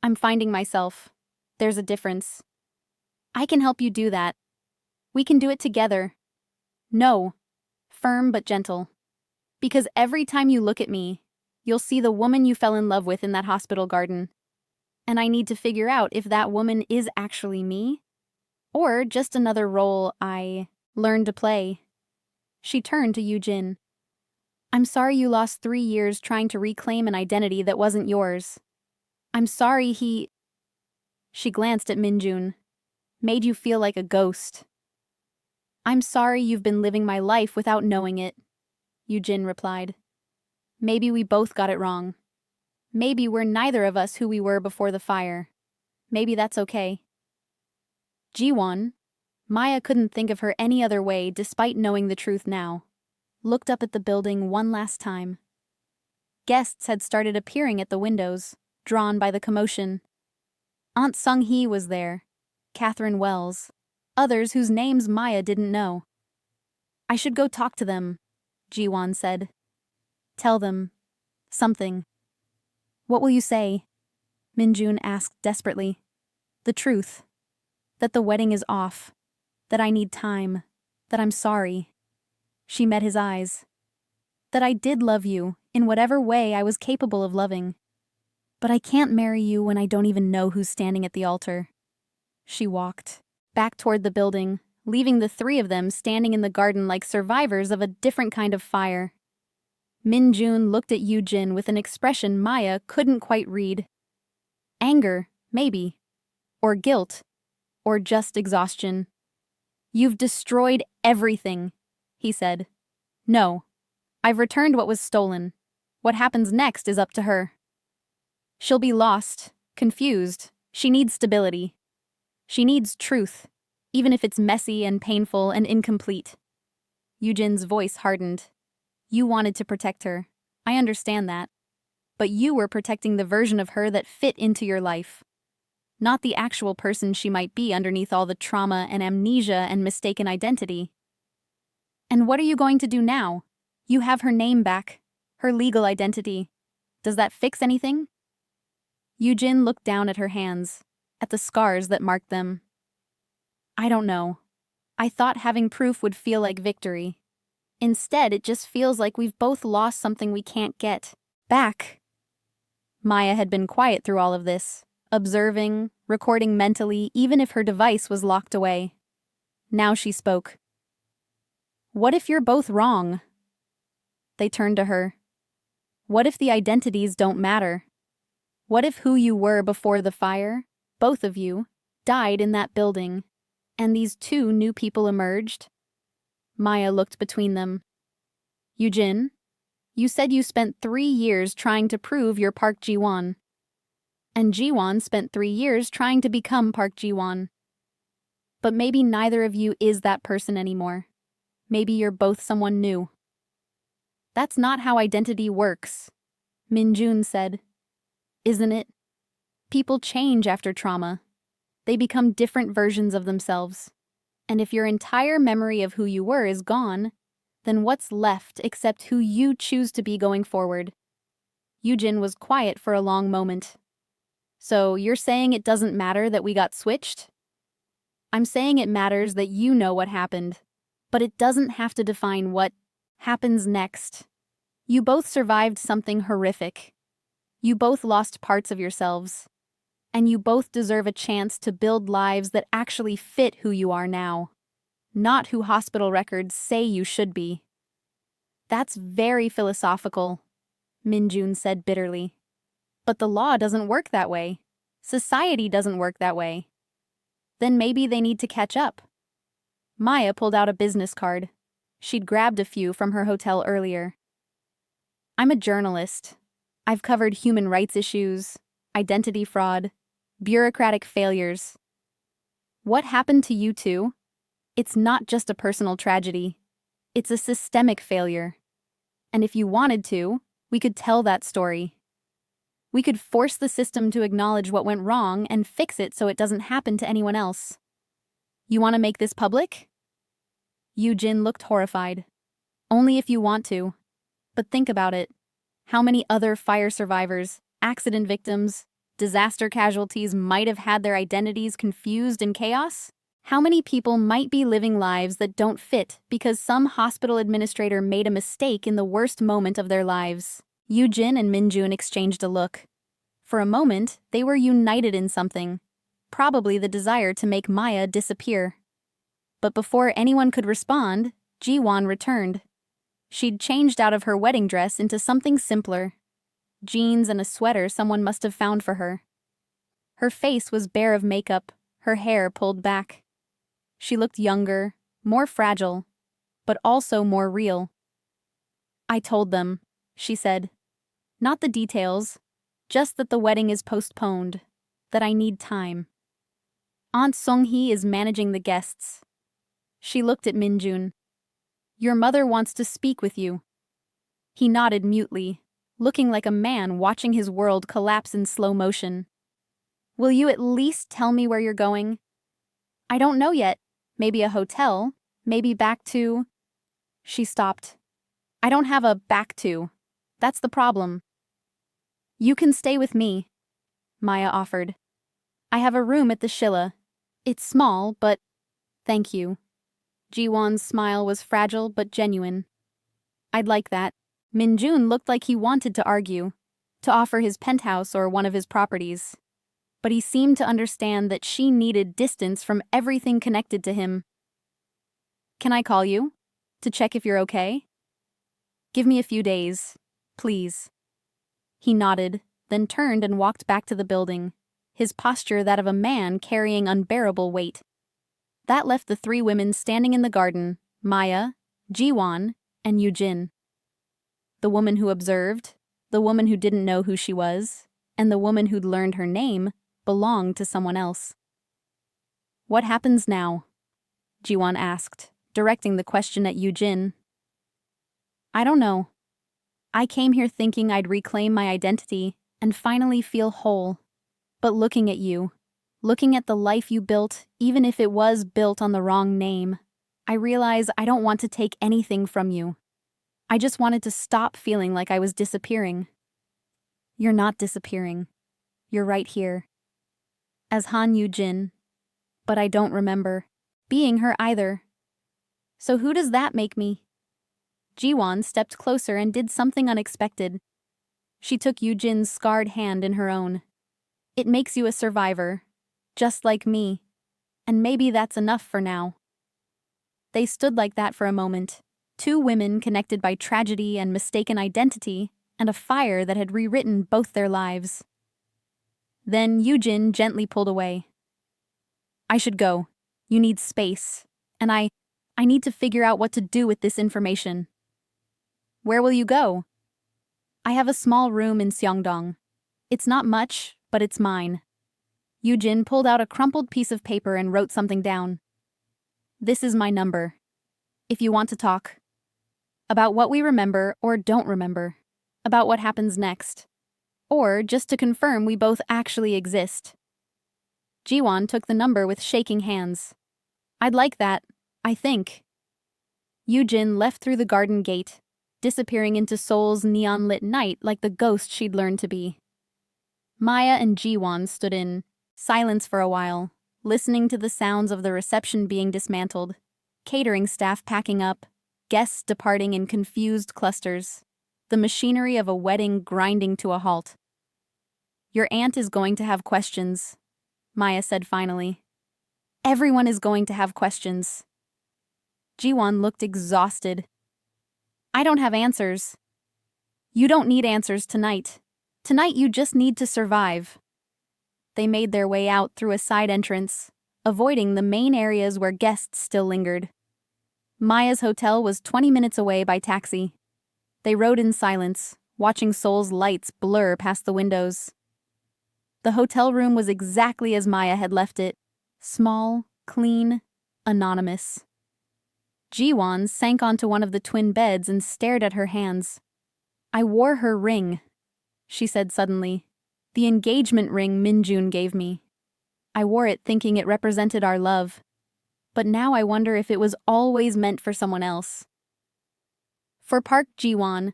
I'm finding myself. There's a difference. I can help you do that. We can do it together. No. Firm but gentle. Because every time you look at me, you'll see the woman you fell in love with in that hospital garden. And I need to figure out if that woman is actually me, or just another role I learned to play. She turned to Yoo-jin. I'm sorry you lost 3 years trying to reclaim an identity that wasn't yours. I'm sorry he... She glanced at Minjun. Made you feel like a ghost. I'm sorry you've been living my life without knowing it, Yoo-jin replied. Maybe we both got it wrong. Maybe we're neither of us who we were before the fire. Maybe that's okay. Jiwon, Maya couldn't think of her any other way despite knowing the truth now, looked up at the building one last time. Guests had started appearing at the windows, drawn by the commotion. Aunt Sung-hee was there, Catherine Wells, others whose names Maya didn't know. I should go talk to them, Jiwon said. Tell them something. What will you say? Minjun asked desperately. The truth. That the wedding is off. That I need time. That I'm sorry. She met his eyes. That I did love you, in whatever way I was capable of loving. But I can't marry you when I don't even know who's standing at the altar. She walked back toward the building, leaving the 3 of them standing in the garden like survivors of a different kind of fire. Min-jun looked at Yoo-jin with an expression Maya couldn't quite read. Anger, maybe. Or guilt. Or just exhaustion. "You've destroyed everything," he said. "No. I've returned what was stolen. What happens next is up to her. She'll be lost, confused. She needs stability. She needs truth, even if it's messy and painful and incomplete." Yoo-jin's voice hardened. "You wanted to protect her. I understand that. But you were protecting the version of her that fit into your life. Not the actual person she might be underneath all the trauma and amnesia and mistaken identity. And what are you going to do now? You have her name back, her legal identity. Does that fix anything?" Yoo-jin looked down at her hands, at the scars that marked them. "I don't know. I thought having proof would feel like victory. Instead, it just feels like we've both lost something we can't get back." Maya had been quiet through all of this, observing, recording mentally, even if her device was locked away. Now she spoke. "What if you're both wrong?" They turned to her. "What if the identities don't matter? What if who you were before the fire, both of you, died in that building, and these two new people emerged?" Maya looked between them. "Yoo-jin, you said you spent 3 years trying to prove you're Park Ji-won. And Ji-won spent 3 years trying to become Park Ji-won. But maybe neither of you is that person anymore. Maybe you're both someone new." "That's not how identity works," Min-jun said. "Isn't it? People change after trauma. They become different versions of themselves. And if your entire memory of who you were is gone, then what's left except who you choose to be going forward?" Yoo-jin was quiet for a long moment. "So you're saying it doesn't matter that we got switched?" "I'm saying it matters that you know what happened, but it doesn't have to define what happens next. You both survived something horrific. You both lost parts of yourselves. And you both deserve a chance to build lives that actually fit who you are now, not who hospital records say you should be." "That's very philosophical," Min-jun said bitterly. "But the law doesn't work that way. Society doesn't work that way. Then maybe they need to catch up." Maya pulled out a business card. She'd grabbed a few from her hotel earlier. "I'm a journalist. I've covered human rights issues, identity fraud, bureaucratic failures. What happened to you two? It's not just a personal tragedy. It's a systemic failure. And if you wanted to, we could tell that story. We could force the system to acknowledge what went wrong and fix it so it doesn't happen to anyone else. You want to make this public?" Yoo-jin looked horrified. "Only if you want to. But think about it. How many other fire survivors, accident victims, disaster casualties might have had their identities confused in chaos? How many people might be living lives that don't fit because some hospital administrator made a mistake in the worst moment of their lives?" Yoo-jin and Min-jun exchanged a look. For a moment, they were united in something, probably the desire to make Maya disappear. But before anyone could respond, Ji-won returned. She'd changed out of her wedding dress into something simpler. Jeans and a sweater someone must have found for her. Her face was bare of makeup, her hair pulled back. She looked younger, more fragile, but also more real. "I told them," she said. "Not the details, just that the wedding is postponed, that I need time. Aunt Sung-hee is managing the guests." She looked at Min-jun. "Your mother wants to speak with you." He nodded mutely, looking like a man watching his world collapse in slow motion. "Will you at least tell me where you're going?" "I don't know yet. Maybe a hotel, maybe back to..." She stopped. "I don't have a back to. That's the problem." "You can stay with me," Maya offered. "I have a room at the Shilla. It's small, but..." "Thank you." Ji-won's smile was fragile but genuine. "I'd like that." Min-jun looked like he wanted to argue, to offer his penthouse or one of his properties. But he seemed to understand that she needed distance from everything connected to him. "Can I call you? To check if you're okay?" Give me a few days, please. He nodded, then turned and walked back to the building, his posture that of a man carrying unbearable weight. That left the three women standing in the garden, Maya, Jiwon, and Yujin. The woman who observed, the woman who didn't know who she was, and the woman who'd learned her name belonged to someone else. What happens now? Jiwon asked, directing the question at Yujin. I don't know. I came here thinking I'd reclaim my identity and finally feel whole. But looking at you, looking at the life you built, even if it was built on the wrong name, I realize I don't want to take anything from you. I just wanted to stop feeling like I was disappearing. You're not disappearing. You're right here. As Han Yujin. But I don't remember being her either. So who does that make me? Jiwon stepped closer and did something unexpected. She took Yujin's scarred hand in her own. It makes you a survivor, just like me, and maybe that's enough for now. They stood like that for a moment, two women connected by tragedy and mistaken identity, and a fire that had rewritten both their lives. Then Yujin gently pulled away. I should go. You need space, and I need to figure out what to do with this information. Where will you go? I have a small room in Seongdong. It's not much, but it's mine. Yujin pulled out a crumpled piece of paper and wrote something down. This is my number. If you want to talk. About what we remember or don't remember. About what happens next. Or just to confirm we both actually exist. Jiwon took the number with shaking hands. I'd like that, I think. Yujin left through the garden gate, disappearing into Seoul's neon-lit night like the ghost she'd learned to be. Maya and Jiwon stood in silence for a while, listening to the sounds of the reception being dismantled, catering staff packing up, guests departing in confused clusters, the machinery of a wedding grinding to a halt. Your aunt is going to have questions, Maya said finally. Everyone is going to have questions. Jiwon looked exhausted. I don't have answers. You don't need answers tonight. Tonight you just need to survive. They made their way out through a side entrance, avoiding the main areas where guests still lingered. Maya's hotel was 20 minutes away by taxi. They rode in silence, watching Seoul's lights blur past the windows. The hotel room was exactly as Maya had left it, small, clean, anonymous. Jiwon sank onto one of the twin beds and stared at her hands. I wore her ring, she said suddenly. The engagement ring Minjun gave me. I wore it thinking it represented our love. But now I wonder if it was always meant for someone else. For Park Jiwon,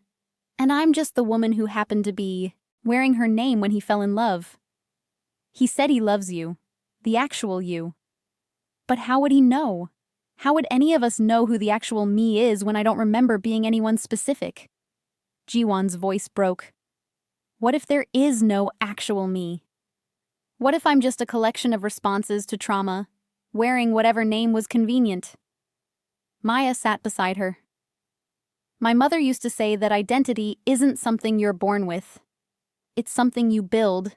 and I'm just the woman who happened to be wearing her name when he fell in love. He said he loves you, the actual you. But how would he know? How would any of us know who the actual me is when I don't remember being anyone specific? Jiwon's voice broke. What if there is no actual me? What if I'm just a collection of responses to trauma, wearing whatever name was convenient? Maya sat beside her. My mother used to say that identity isn't something you're born with. It's something you build.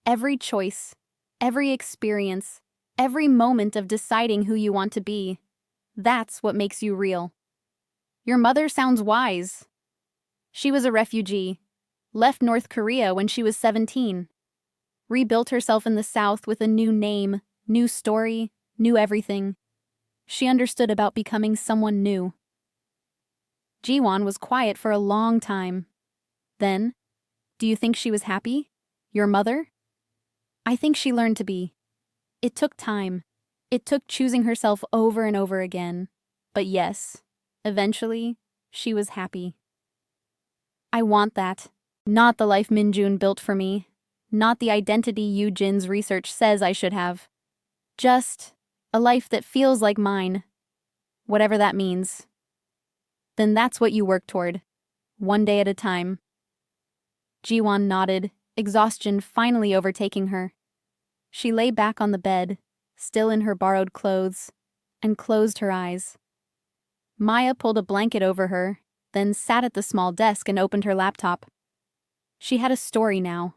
Every choice, every experience, every moment of deciding who you want to be, that's what makes you real. Your mother sounds wise. She was a refugee, left North Korea when she was 17, rebuilt herself in the South with a new name, new story, new everything. She understood about becoming someone new. Jiwon was quiet for a long time. Then, do you think she was happy? Your mother? I think she learned to be. It took time. It took choosing herself over and over again. But yes, eventually, she was happy. I want that. Not the life Minjun built for me. Not the identity Yujin's research says I should have. Just a life that feels like mine. Whatever that means. Then that's what you work toward. One day at a time. Jiwon nodded, exhaustion finally overtaking her. She lay back on the bed, still in her borrowed clothes, and closed her eyes. Maya pulled a blanket over her, then sat at the small desk and opened her laptop. She had a story now.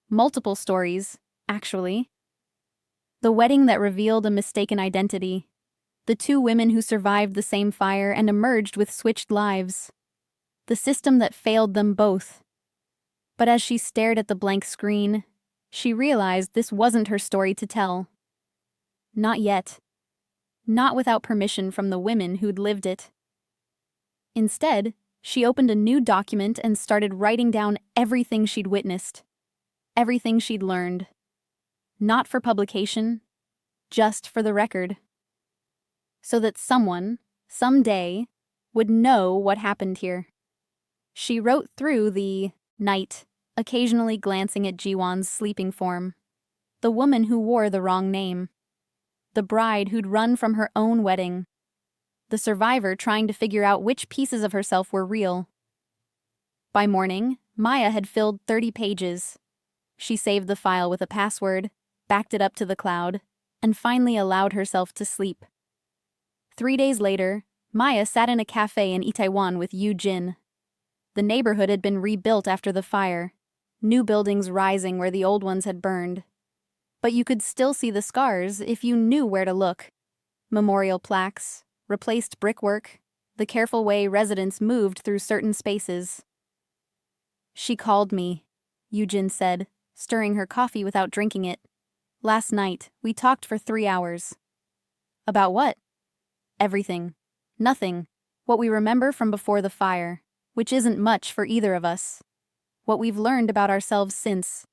Multiple stories, actually. The wedding that revealed a mistaken identity. The two women who survived the same fire and emerged with switched lives. The system that failed them both. But as she stared at the blank screen, she realized this wasn't her story to tell. Not yet. Not without permission from the women who'd lived it. Instead, she opened a new document and started writing down everything she'd witnessed. Everything she'd learned. Not for publication, just for the record. So that someone, someday, would know what happened here. She wrote through the night, occasionally glancing at Jiwon's sleeping form. The woman who wore the wrong name. The bride who'd run from her own wedding. The survivor trying to figure out which pieces of herself were real. By morning, Maya had filled 30 pages. She saved the file with a password, backed it up to the cloud, and finally allowed herself to sleep. 3 days later, Maya sat in a cafe in Itaewon with Yu Jin. The neighborhood had been rebuilt after the fire, new buildings rising where the old ones had burned. But you could still see the scars if you knew where to look. Memorial plaques, replaced brickwork, the careful way residents moved through certain spaces. She called me, Yu Jin said, stirring her coffee without drinking it. Last night, we talked for 3 hours. About what? Everything. Nothing. What we remember from before the fire, which isn't much for either of us. What we've learned about ourselves since.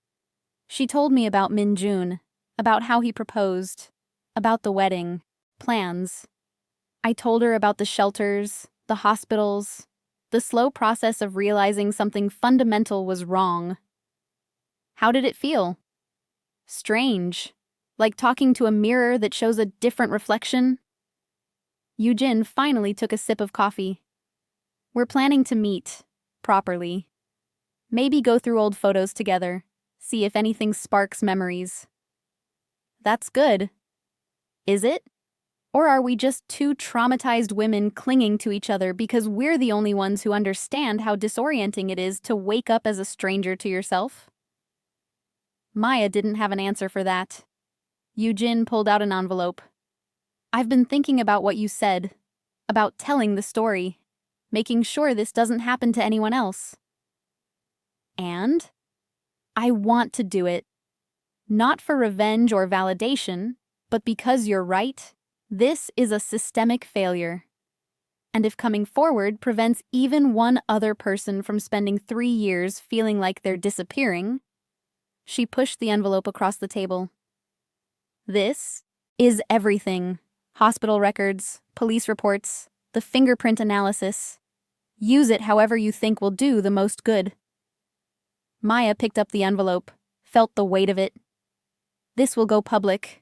She told me about Min Jun, about how he proposed, about the wedding, plans. I told her about the shelters, the hospitals, the slow process of realizing something fundamental was wrong. How did it feel? Strange. Like talking to a mirror that shows a different reflection? Yu Jin finally took a sip of coffee. We're planning to meet, properly. Maybe go through old photos together, see if anything sparks memories. That's good. Is it? Or are we just two traumatized women clinging to each other because we're the only ones who understand how disorienting it is to wake up as a stranger to yourself? Maya didn't have an answer for that. Yu Jin pulled out an envelope. I've been thinking about what you said, about telling the story, making sure this doesn't happen to anyone else. And I want to do it. Not for revenge or validation, but because you're right, this is a systemic failure. And if coming forward prevents even one other person from spending 3 years feeling like they're disappearing, she pushed the envelope across the table. This is everything. Hospital records, police reports, the fingerprint analysis. Use it however you think will do the most good. Maya picked up the envelope, felt the weight of it. This will go public.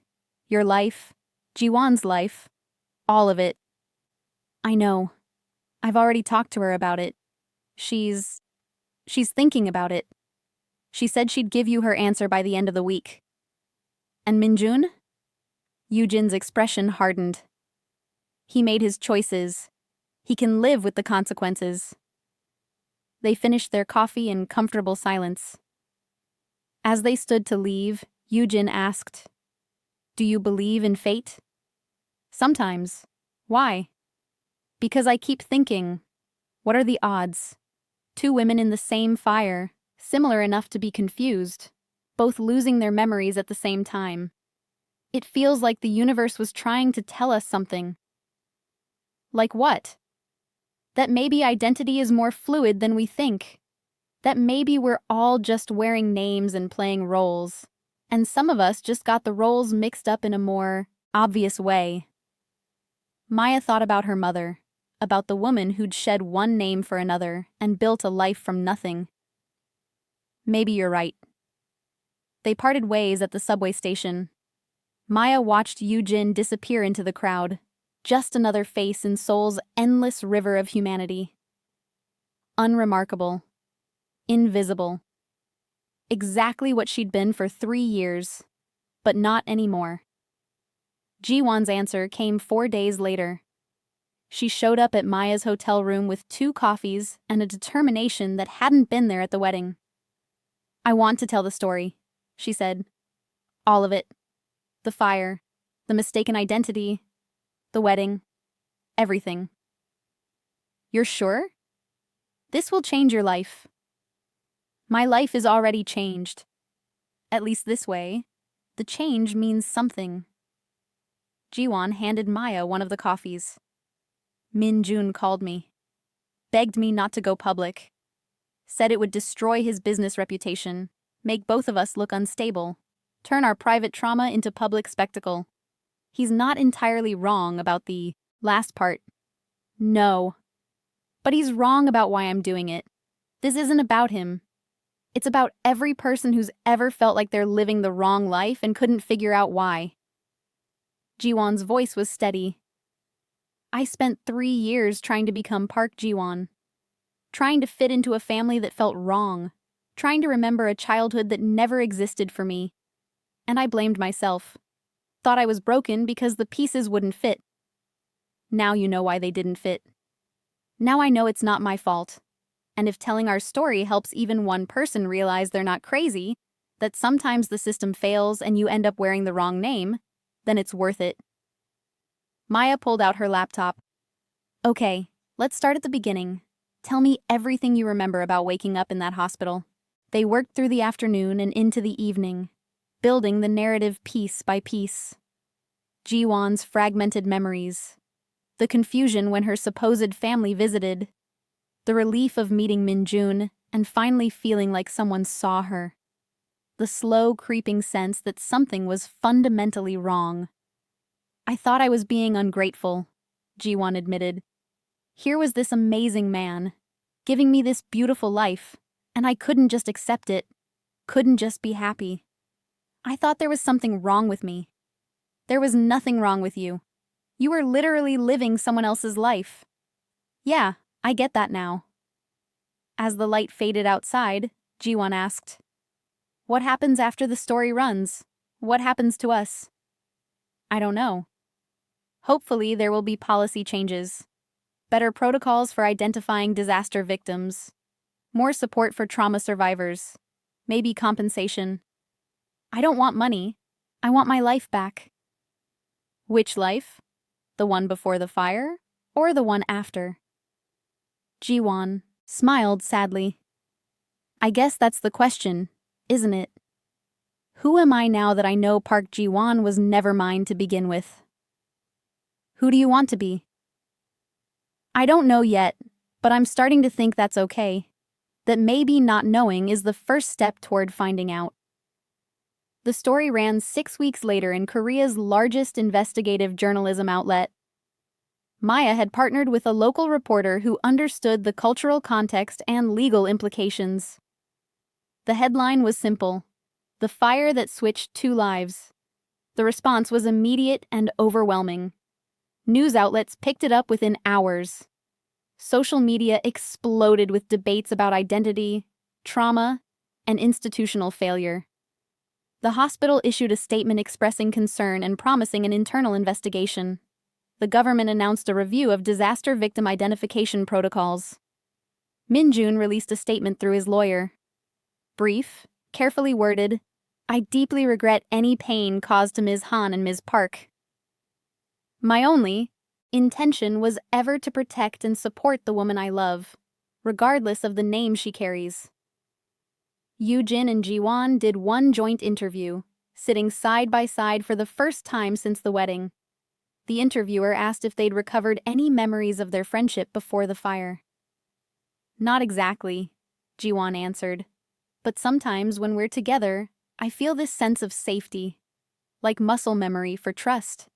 Your life, Jiwon's life, all of it. I know. I've already talked to her about it. She's thinking about it. She said she'd give you her answer by the end of the week. And Min Jun? Yu Jin's expression hardened. He made his choices. He can live with the consequences. They finished their coffee in comfortable silence. As they stood to leave, Yu Jin asked, "Do you believe in fate?" "Sometimes. Why?" "Because I keep thinking, what are the odds? 2 women in the same fire, similar enough to be confused, both losing their memories at the same time. It feels like the universe was trying to tell us something." "Like what?" "That maybe identity is more fluid than we think. That maybe we're all just wearing names and playing roles, and some of us just got the roles mixed up in a more obvious way." Maya thought about her mother, about the woman who'd shed one name for another and built a life from nothing. Maybe you're right. They parted ways at the subway station. Maya watched Yu Jin disappear into the crowd, just another face in Seoul's endless river of humanity. Unremarkable. Invisible. Exactly what she'd been for 3 years, but not anymore. Jiwon's answer came 4 days later. She showed up at Maya's hotel room with 2 coffees and a determination that hadn't been there at the wedding. "I want to tell the story," she said. "All of it. The fire, the mistaken identity, the wedding, everything." "You're sure? This will change your life." "My life is already changed. At least this way. The change means something." Jiwon handed Maya one of the coffees. "Min Jun called me. Begged me not to go public. Said it would destroy his business reputation, make both of us look unstable, turn our private trauma into public spectacle. He's not entirely wrong about the last part. No. But he's wrong about why I'm doing it. This isn't about him. It's about every person who's ever felt like they're living the wrong life and couldn't figure out why." Jiwon's voice was steady. "I spent 3 years trying to become Park Jiwon. Trying to fit into a family that felt wrong. Trying to remember a childhood that never existed for me. And I blamed myself. Thought I was broken because the pieces wouldn't fit. Now you know why they didn't fit. Now I know it's not my fault. And if telling our story helps even one person realize they're not crazy, that sometimes the system fails and you end up wearing the wrong name, then it's worth it." Maya pulled out her laptop. "Okay, let's start at the beginning. Tell me everything you remember about waking up in that hospital." They worked through the afternoon and into the evening, building the narrative piece by piece. Jiwon's fragmented memories. The confusion when her supposed family visited. The relief of meeting Min Jun and finally feeling like someone saw her. The slow creeping sense that something was fundamentally wrong. "I thought I was being ungrateful," Jiwon admitted. "Here was this amazing man, giving me this beautiful life, and I couldn't just accept it, couldn't just be happy. I thought there was something wrong with me. There was nothing wrong with you. You were literally living someone else's life." "Yeah, I get that now." As the light faded outside, Jiwon asked, "What happens after the story runs? What happens to us?" "I don't know. Hopefully there will be policy changes. Better protocols for identifying disaster victims. More support for trauma survivors. Maybe compensation. I don't want money. I want my life back." "Which life? The one before the fire, or the one after?" Jiwon smiled sadly. "I guess that's the question, isn't it? Who am I now that I know Park Jiwon was never mine to begin with?" "Who do you want to be?" "I don't know yet, but I'm starting to think that's okay. That maybe not knowing is the first step toward finding out." The story ran 6 weeks later in Korea's largest investigative journalism outlet. Maya had partnered with a local reporter who understood the cultural context and legal implications. The headline was simple: "The fire that switched 2 lives." The response was immediate and overwhelming. News outlets picked it up within hours. Social media exploded with debates about identity, trauma, and institutional failure. The hospital issued a statement expressing concern and promising an internal investigation. The government announced a review of disaster victim identification protocols. Min Jun released a statement through his lawyer. Brief, carefully worded, "I deeply regret any pain caused to Ms. Han and Ms. Park. My only intention was ever to protect and support the woman I love, regardless of the name she carries." Yoo-jin and Ji-won did one joint interview, sitting side by side for the first time since the wedding. The interviewer asked if they'd recovered any memories of their friendship before the fire. "Not exactly," Ji-won answered. "But sometimes when we're together, I feel this sense of safety, like muscle memory for trust."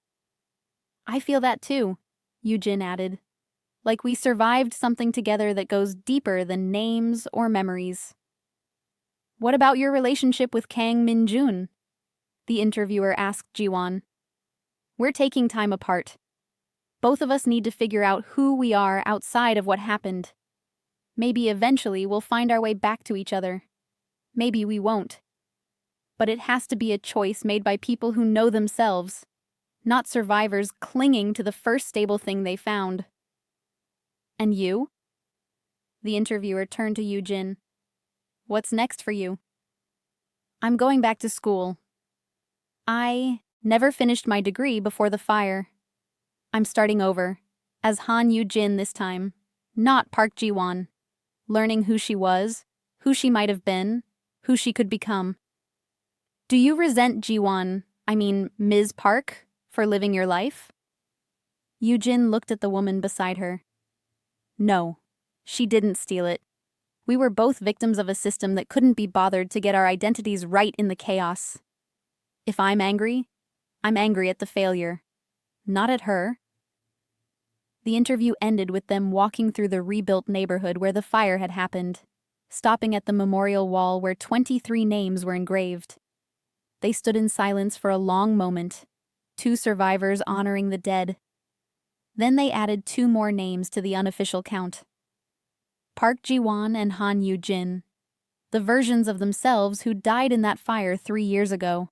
"I feel that too," Yoo-jin added. "Like we survived something together that goes deeper than names or memories." "What about your relationship with Kang Min-jun?" the interviewer asked Ji-won. "We're taking time apart. Both of us need to figure out who we are outside of what happened. Maybe eventually we'll find our way back to each other. Maybe we won't. But it has to be a choice made by people who know themselves, not survivors clinging to the first stable thing they found." And you? The interviewer turned to Yoo-jin. What's next for you? I'm going back to school. I never finished my degree before the fire. I'm starting over, as Han Yoo-jin this time, not Park Ji-won, learning who she was, who she might have been, who she could become. Do you resent Ji-won, Ms. Park, for living your life? Yoo-jin looked at the woman beside her. No, she didn't steal it. We were both victims of a system that couldn't be bothered to get our identities right in the chaos. If I'm angry at the failure, not at her. The interview ended with them walking through the rebuilt neighborhood where the fire had happened, stopping at the memorial wall where 23 names were engraved. They stood in silence for a long moment, 2 survivors honoring the dead. Then they added 2 more names to the unofficial count. Park Ji-won and Han Yoo-jin, the versions of themselves who died in that fire 3 years ago.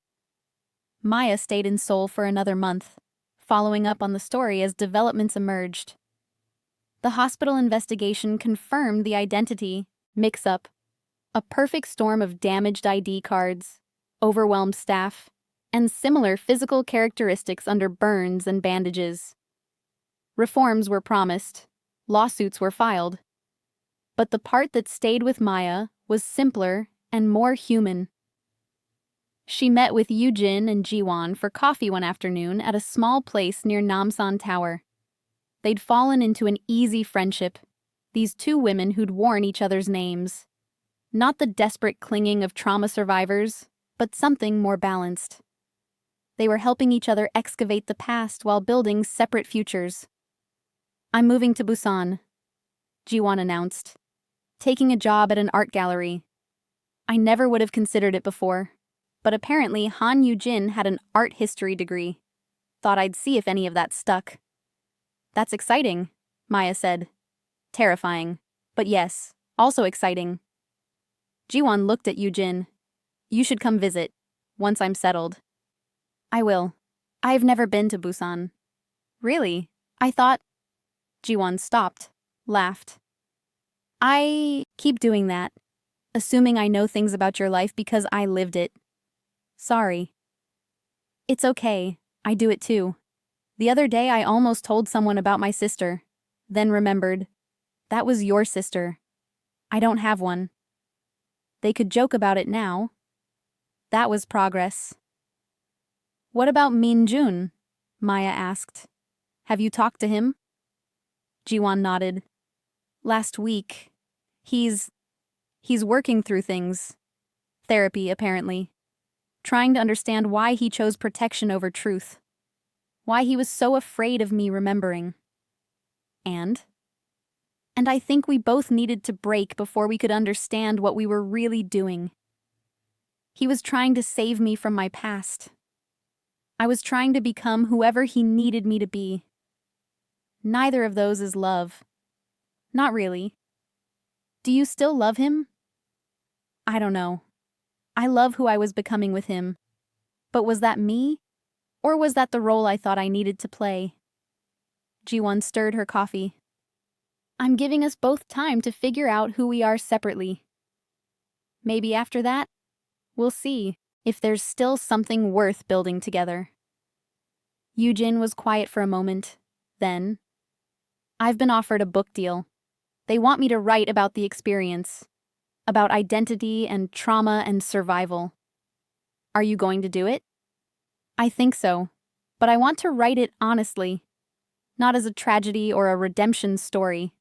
Maya stayed in Seoul for another month, following up on the story as developments emerged. The hospital investigation confirmed the identity mix-up, a perfect storm of damaged ID cards, overwhelmed staff, and similar physical characteristics under burns and bandages. Reforms were promised, lawsuits were filed. But the part that stayed with Maya was simpler and more human. She met with Yoo-jin and Ji-won for coffee one afternoon at a small place near Namsan Tower. They'd fallen into an easy friendship, these 2 women who'd worn each other's names. Not the desperate clinging of trauma survivors, but something more balanced. They were helping each other excavate the past while building separate futures. I'm moving to Busan, Ji-won announced, taking a job at an art gallery. I never would have considered it before, but apparently Han Yoo-jin had an art history degree. Thought I'd see if any of that stuck. That's exciting, Maya said. Terrifying, but yes, also exciting. Ji-won looked at Yoo-jin. You should come visit, once I'm settled. I will. I've never been to Busan. Really? I thought... Ji-won stopped, laughed. I keep doing that, assuming I know things about your life because I lived it. Sorry. It's okay, I do it too. The other day I almost told someone about my sister, then remembered. That was your sister. I don't have one. They could joke about it now. That was progress. What about Min-jun? Maya asked. Have you talked to him? Ji-won nodded. Last week. He's working through things. Therapy, apparently. Trying to understand why he chose protection over truth. Why he was so afraid of me remembering. And I think we both needed to break before we could understand what we were really doing. He was trying to save me from my past. I was trying to become whoever he needed me to be. Neither of those is love. Not really. Do you still love him? I don't know. I love who I was becoming with him. But was that me? Or was that the role I thought I needed to play? Ji-won stirred her coffee. I'm giving us both time to figure out who we are separately. Maybe after that, we'll see if there's still something worth building together. Yoo-jin was quiet for a moment. Then, I've been offered a book deal. They want me to write about the experience, about identity and trauma and survival. Are you going to do it? I think so, but I want to write it honestly, not as a tragedy or a redemption story,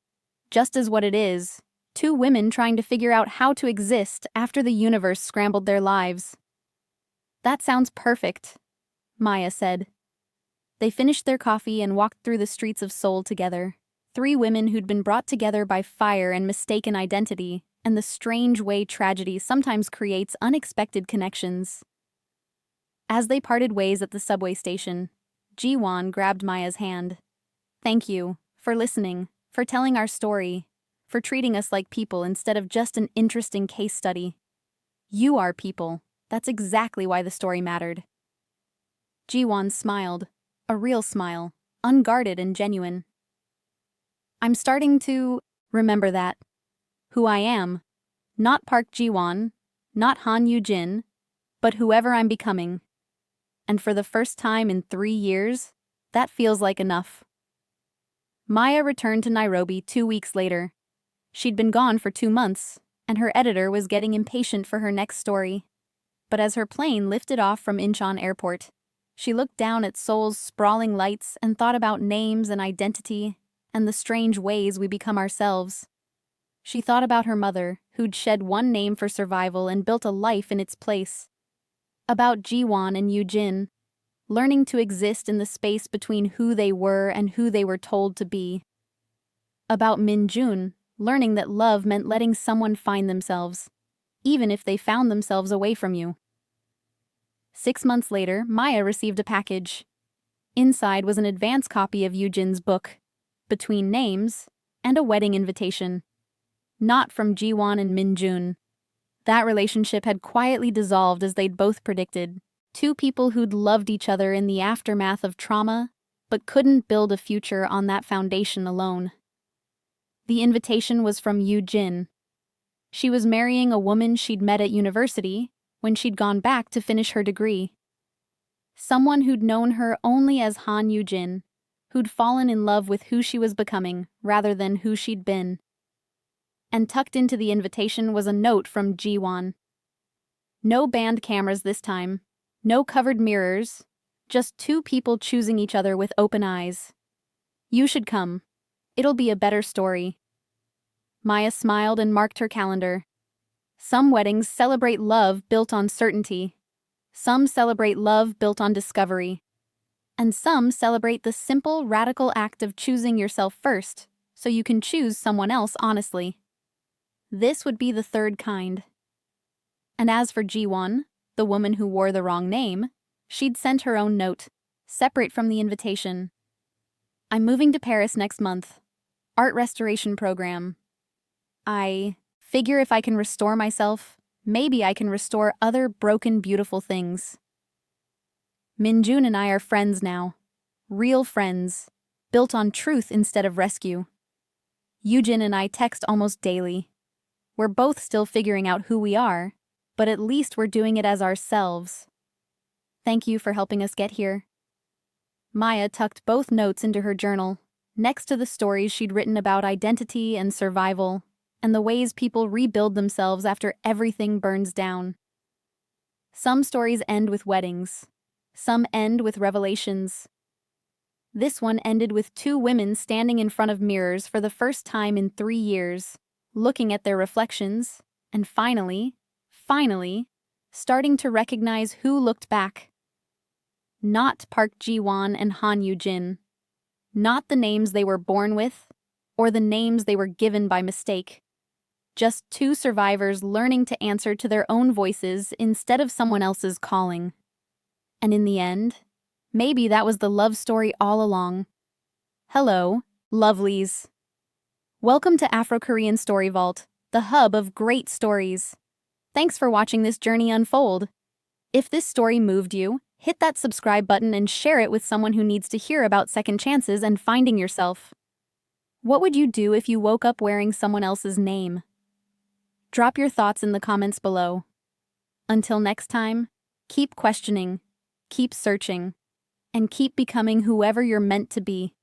just as what it is, 2 women trying to figure out how to exist after the universe scrambled their lives. That sounds perfect, Maya said. They finished their coffee and walked through the streets of Seoul together, 3 women who'd been brought together by fire and mistaken identity, and the strange way tragedy sometimes creates unexpected connections. As they parted ways at the subway station, Ji-won grabbed Maya's hand. Thank you, for listening, for telling our story, for treating us like people instead of just an interesting case study. You are people. That's exactly why the story mattered. Ji-won smiled, a real smile, unguarded and genuine. I'm starting to remember that. Who I am. Not Park Ji-won, not Han Yoo-jin, but whoever I'm becoming. And for the first time in 3 years, that feels like enough. Maya returned to Nairobi 2 weeks later. She'd been gone for 2 months, and her editor was getting impatient for her next story. But as her plane lifted off from Incheon Airport, she looked down at Seoul's sprawling lights and thought about names and identity and the strange ways we become ourselves. She thought about her mother, who'd shed one name for survival and built a life in its place. About Ji-won and Yoo-jin, learning to exist in the space between who they were and who they were told to be. About Min-jun, learning that love meant letting someone find themselves, even if they found themselves away from you. 6 months later, Maya received a package. Inside was an advance copy of Yoo-jin's book, Between Names, and a wedding invitation. Not from Ji-won and Min-jun. That relationship had quietly dissolved as they'd both predicted. 2 people who'd loved each other in the aftermath of trauma, but couldn't build a future on that foundation alone. The invitation was from Yoo-jin. She was marrying a woman she'd met at university when she'd gone back to finish her degree. Someone who'd known her only as Han Yoo-jin, who'd fallen in love with who she was becoming rather than who she'd been. And tucked into the invitation was a note from Ji-won. No banned cameras this time, no covered mirrors, just 2 people choosing each other with open eyes. You should come. It'll be a better story. Maya smiled and marked her calendar. Some weddings celebrate love built on certainty. Some celebrate love built on discovery. And some celebrate the simple, radical act of choosing yourself first, so you can choose someone else honestly. This would be the 3rd kind. And as for Ji-won, the woman who wore the wrong name, she'd sent her own note, separate from the invitation. I'm moving to Paris next month. Art restoration program. I figure if I can restore myself, maybe I can restore other broken, beautiful things. Min-jun and I are friends now. Real friends, built on truth instead of rescue. Yoo-jin and I text almost daily. We're both still figuring out who we are, but at least we're doing it as ourselves. Thank you for helping us get here. Maya tucked both notes into her journal, next to the stories she'd written about identity and survival, and the ways people rebuild themselves after everything burns down. Some stories end with weddings. Some end with revelations. This one ended with 2 women standing in front of mirrors for the first time in 3 years, looking at their reflections, and finally, starting to recognize who looked back. Not Park Ji-won and Han Yoo-jin. Not the names they were born with, or the names they were given by mistake. Just 2 survivors learning to answer to their own voices instead of someone else's calling. And in the end, maybe that was the love story all along. Hello, lovelies. Welcome to Afro-Korean Story Vault, the hub of great stories. Thanks for watching this journey unfold. If this story moved you, hit that subscribe button and share it with someone who needs to hear about second chances and finding yourself. What would you do if you woke up wearing someone else's name? Drop your thoughts in the comments below. Until next time, keep questioning, keep searching, and keep becoming whoever you're meant to be.